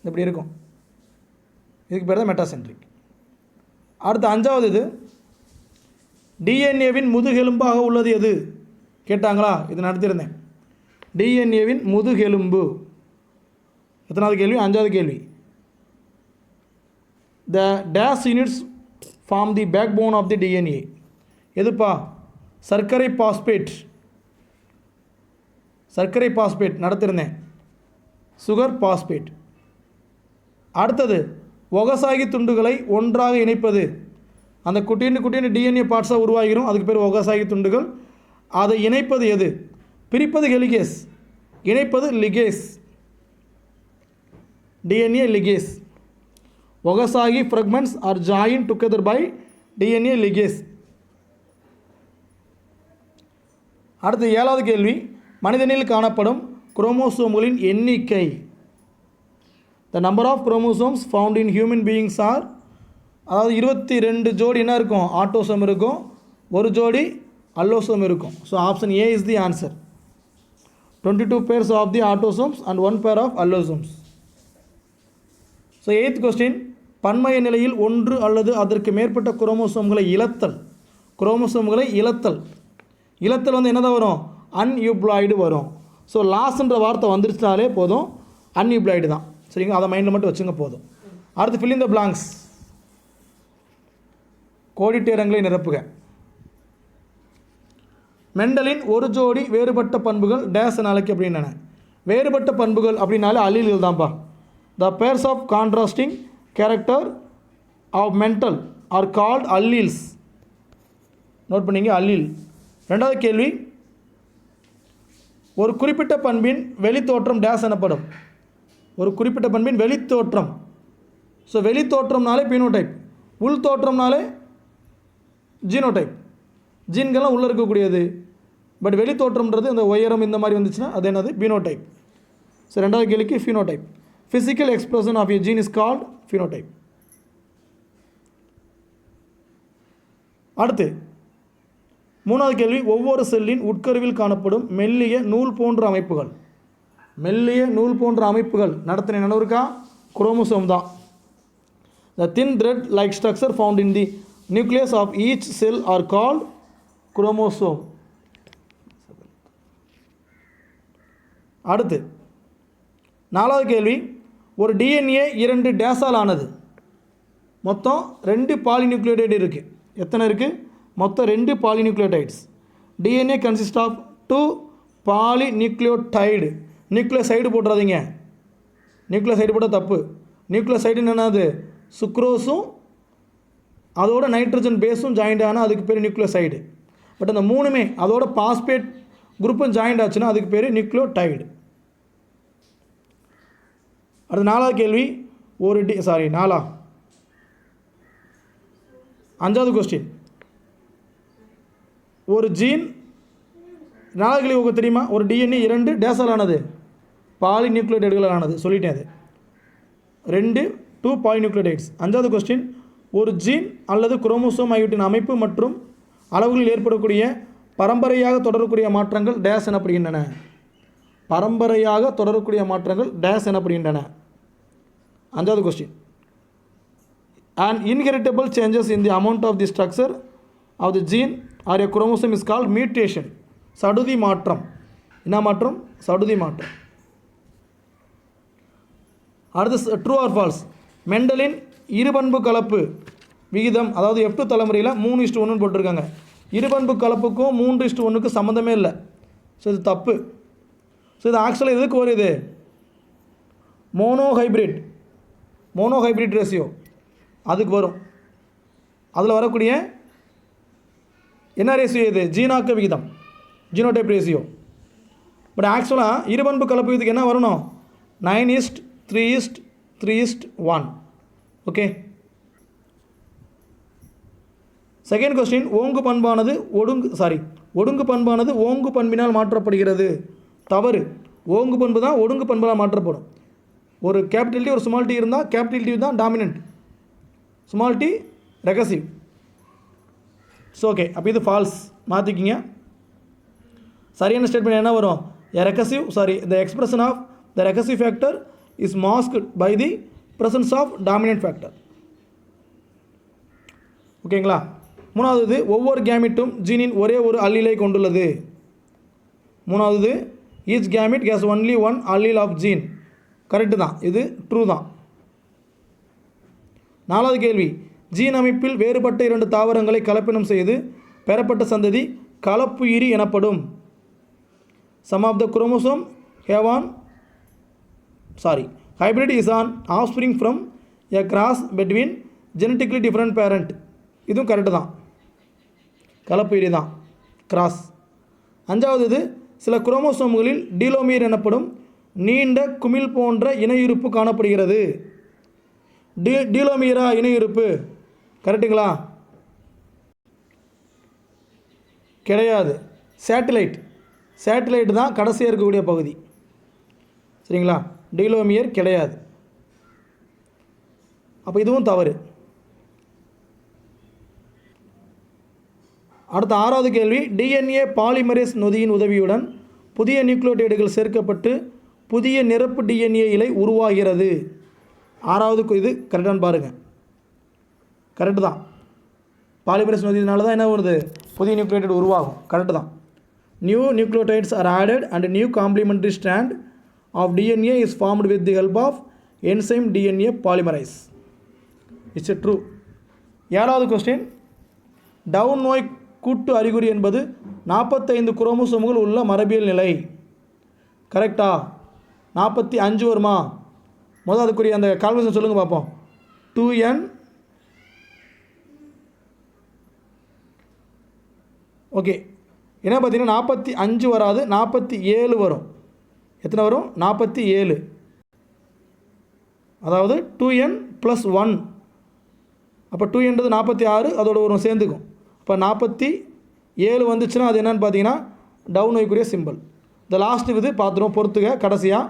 இப்படி இருக்கும், இதுக்கு பேர் தான் மெட்டாசென்ட்ரிக். அடுத்து 5வது இது, டிஎன்ஏவின் முதுகெலும்பாக உள்ளது எது கேட்டாங்களா? இது நடத்தியிருந்தேன். டிஎன்ஏவின் முதுகெலும்பு எத்தனாவது கேள்வி? 5வது கேள்வி. The dash units form the backbone of the DNA. எதுப்பா? சர்க்கரை பாஸ்பேட். சர்க்கரை பாஸ்பேட் நடத்திருந்தேன், சுகர் பாஸ்பேட். அடுத்தது, ஒகசாகி துண்டுகளை ஒன்றாக இணைப்பது. அந்த குட்டின்னு டிஎன்ஏ பார்ட்ஸாக உருவாகிடும், அதுக்கு பேர் ஒகசாகி துண்டுகள். அதை இணைப்பது எது? பிரிப்பது ஹெலிகேஸ், இணைப்பது ligase. DNA ligase. Okazaki fragments are join together by DNA ligase. அடுத்து 7வது கேள்வி, மனிதனில் காணப்படும் குரோமோசோம்களின் எண்ணிக்கை. The number of chromosomes found in human beings are, அதாவது 22 ஜோடி என்ன இருக்கும்? ஆட்டோசோம் இருக்கும், ஒரு ஜோடி அல்லோசோம் இருக்கும். So option A is the answer. 22 pairs of the autosomes and 1 pair of allosomes. So 8th question, பன்மைய நிலையில் ஒன்று அல்லது அதற்கு மேற்பட்ட குரோமோசோம்களை இழத்தல். குரோமோசோம்களை இழத்தல், இழத்தல் வந்து என்னதான் வரும்? அன்யூப்ளாய்டு வரும். ஸோ லாஸ்ன்ற வார்த்தை வந்துருச்சாலே போதும், அன்யூப்ளாய்டு தான். சரிங்களா? அதை மைண்டில் மட்டும் வச்சுங்க போதும். அடுத்து fill in the blanks. கோடிட்டேரங்களை நிரப்புக. மெண்டலின் ஒரு ஜோடி வேறுபட்ட பண்புகள் டேஸ் என அழைக்கப்படுகின்றன. வேறுபட்ட பண்புகள் அப்படின்னாலே அல்லீல்கள் தான்ப்பா. The pairs of contrasting character of Mendel are called alleles. Note பண்ணிங்க, அல்லீல். 2வது கேள்வி, ஒரு குறிப்பிட்ட பண்பின் வெளித்தோற்றம் டேஸ் எனப்படும். ஒரு குறிப்பிட்ட பண்பின் வெளித்தோற்றம். ஸோ வெளித்தோற்றம்னாலே பினோடைப், உள் தோற்றம்னாலே ஜீனோடைப். ஜீன்கள்லாம் உள்ளே இருக்கக்கூடியது. பட் வெளித்தோற்றம்ன்றது இந்த உயரம் இந்த மாதிரி வந்துச்சுன்னா அது என்னது? பினோடைப். ஸோ 2வது கேள்விக்கு phenotype. Physical expression of a gene is called phenotype. அடுத்து 3வது கேள்வி, ஒவ்வொரு செல்லின் உட்கருவில் காணப்படும் மெல்லிய நூல் போன்ற அமைப்புகள். மெல்லிய நூல் போன்ற அமைப்புகள் நடத்தின நினைவுக்கா? குரோமோசோம் தான். The thin thread like structure found in the nucleus of each cell are called chromosome. அடுத்து 4வது கேள்வி, ஒரு டிஎன்ஏ 2 டேஸால் ஆனது. மொத்தம் 2 பாலிநியூக்ளியோடைடு இருக்குது. எத்தனை இருக்குது? மொத்தம் 2 polynucleotides. DNA consist of 2 polynucleotide. Nucleoside போட்டுறாதீங்க, நியூக்ளியோசைடு போட்டால் தப்பு. நியூக்ளியோசைடுன்னு என்னது? சுக்ரோஸும் அதோட நைட்ரஜன் பேஸும் ஜாயிண்ட் ஆனால் அதுக்கு பேர் நியூக்ளியோசைடு. பட் அந்த 3மே அதோட பாஸ்பேட் குரூப்பும் ஜாயிண்ட் ஆச்சுன்னா அதுக்கு பேர் நியூக்ளியோடைடு. அடுத்து 4வது கேள்வி, ஒரு 5வது கொஸ்டின், ஒரு ஜீன் 4வது கேள்வி உங்களுக்கு தெரியுமா? ஒரு டிஎன்ஏ 2 டேஸால் ஆனது, பாலிநியூக்ளியோடைடுகளால் ஆனது. சொல்லிட்டேன் அது 2 பாலிநியூக்ளியோடைட்ஸ். 5வது கொஸ்டின், ஒரு ஜீன் அல்லது குரோமோசோம் ஆகியவற்றின் அமைப்பு மற்றும் அளவுகளில் ஏற்படக்கூடிய பரம்பரையாக தொடரக்கூடிய மாற்றங்கள் டேஸ் எனப்படுகின்றன. பரம்பரையாக தொடரக்கூடிய மாற்றங்கள் டேஸ் எனப்படுகின்றன. 5வது question, and inheritable changes in the amount of the structure of the gene or a chromosome is called mutation. சடுதி மாற்றம். என்ன மாற்றம்? சடுதி மாற்றம். அடுத்து ட்ரூ ஆர் ஃபால்ஸ், மெண்டலின் இருபண்பு கலப்பு விகிதம், அதாவது F2 தலைமுறையில் 3:1 போட்டிருக்காங்க. இருபண்பு கலப்புக்கும் 3:1க்கு சம்மந்தமே இல்லை. ஸோ இது தப்பு. ஸோ இது ஆக்சுவலாக எதுக்கு வருது? மோனோஹைப்ரிட் ரேஷியோ அதுக்கு வரும். அதில் வரக்கூடிய என்ன ரேஷியோ இது? ஜீனாக்க விகிதம், ஜீனோடைப் ரேஷியோ. பட் ஆக்சுவலாக இருபண்பு கலப்பு விகிதத்துக்கு என்ன வரணும்? 9:3:3:1. ஓகே. செகண்ட் கொஸ்டின், ஒடுங்கு பண்பானது ஓங்கு பண்பினால் மாற்றப்படுகிறது. தவறு. ஓங்கு பண்பு தான் ஒடுங்கு பண்பால் மாற்றப்படும். ஒரு கேபிட்டல் டி ஒரு ஸ்மால் டி இருந்தால் கேபிட்டல் டி தான் dominant, small D recessive. So okay, அப்போ இது ஃபால்ஸ், மாற்றிக்கிங்க. சரியான ஸ்டேட்மெண்ட் என்ன வரும்? the expression of the recursive factor is masked by the presence of dominant factor. ஓகேங்களா? மூணாவது, ஒவ்வொரு கேமிட்டும் ஜீனின் ஒரே ஒரு அல்லீலை கொண்டுள்ளது. மூணாவது, each gamete has only one allele of gene. Correct தான், இது ட்ரூ தான். நாலாவது கேள்வி, ஜீன் அமைப்பில் வேறுபட்ட 2 தாவரங்களை கலப்பினம் செய்து பெறப்பட்ட சந்ததி கலப்புயிரி எனப்படும். Some of the chromosome have hybrid is an offspring from a cross between genetically different parent. இதுவும் கரெக்டு தான், கலப்புயிரி தான், கிராஸ். அஞ்சாவது, சில குரோமோசோம்களில் டீலோமியர் எனப்படும் நீண்ட குமிழ் போன்ற இணையுறுப்பு காணப்படுகிறது. டீலோமியரா இணையுறுப்பு? கரெக்டுங்களா? கிடையாது, சேட்டிலைட் தான் கடைசியாக இருக்கக்கூடிய பகுதி. சரிங்களா? டீலோமியர் கிடையாது. அப்போ இதுவும் தவறு. அடுத்த ஆறாவது கேள்வி, டிஎன்ஏ பாலிமரேஸ் நொதியின் உதவியுடன் புதிய நியூக்ளியோடைடுகள் சேர்க்கப்பட்டு புதிய நிரப்பு டிஎன்ஏ இலை உருவாகிறது. ஆறாவது இது கரெக்டானு பாருங்கள். கரெக்டு தான். பாலிமரேஸ் நொதியினால தான் என்ன வருது? புதிய நியூக்ளியோடைடு உருவாகும். கரெக்டு தான். New nucleotides are added and new complementary strand of DNA is formed with the help of enzyme DNA polymerase. It's a true. ஏழாவது கொஸ்டின், டவுன் நோய் கூட்டு அறிகுறி என்பது 45 குரோமோசோம்கள் உள்ள மரபியல் நிலை. கரெக்டா? 45 வருமா? முதல் அதுக்குரிய அந்த கால்குலேஷன் சொல்லுங்கள் பார்ப்போம். 2n ஓகே, என்ன பார்த்தீங்கன்னா 45 வராது, 47 வரும். எத்தனை வரும்? 47. அதாவது 2n + 1. அப்போ 2nறது 46, அதோட ஒரு சேர்ந்துக்கும். இப்போ 47 வந்துச்சுன்னா அது என்னன்னு பார்த்தீங்கன்னா டவுன் நோய்க்குரிய சிம்பிள். இந்த லாஸ்ட் இது பார்த்துருவோம், பொறுத்துக்க. கடைசியாக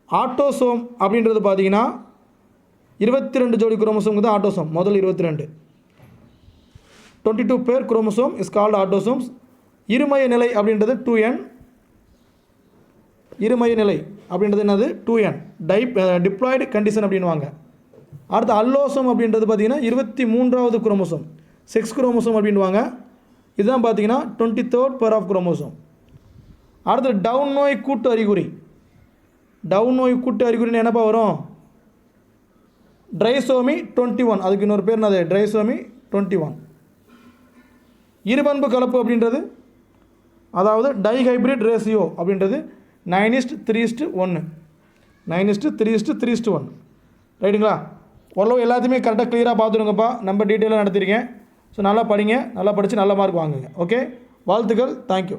ஆட்டோசோம் அப்படின்றது பார்த்தீங்கன்னா 22 ஜோடி குரோமோசோம் தான் ஆட்டோசோம். முதல் 22, 22 பேர் குரோமோசோம் இஸ் கால்டு ஆட்டோசோம்ஸ். இருமய நிலை அப்படின்றது 2n. இருமய நிலை அப்படின்றது என்னது? 2n. டிப்ளாய்டு கண்டிஷன் அப்படின்வாங்க. அடுத்து அல்லோசோம் அப்படின்றது பார்த்தீங்கன்னா 23வது குரோமோசோம், 6 குரோமோசோம் அப்படின்வாங்க. இதுதான் பார்த்தீங்கன்னா 23rd பேர் ஆஃப் குரோமோசோம். அடுத்து டவுன் நோய் கூட்டு அறிகுறி. டவுன் நோய் கூட்டு அறிகுறின்னு என்னப்பா வரும்? ட்ரைசோமி 21. அதுக்கு இன்னொரு பேர் என்னது? ட்ரைசோமி 21. இருபண்பு கலப்பு அப்படின்றது, அதாவது டைஹைப்ரிட் ரேஷியோ அப்படின்றது 9:3:1. 9:3:3:1. ரைட்டுங்களா? ஓரளவு எல்லாத்தையுமே கரெக்டாக கிளியராக பார்த்துருங்கப்பா. நம்ம டீட்டெயிலாக நடத்திருக்கேன். ஸோ நல்லா படிங்க, நல்லா படித்து நல்ல மார்க் வாங்குங்க. ஓகே, வாழ்த்துக்கள். தேங்க்யூ.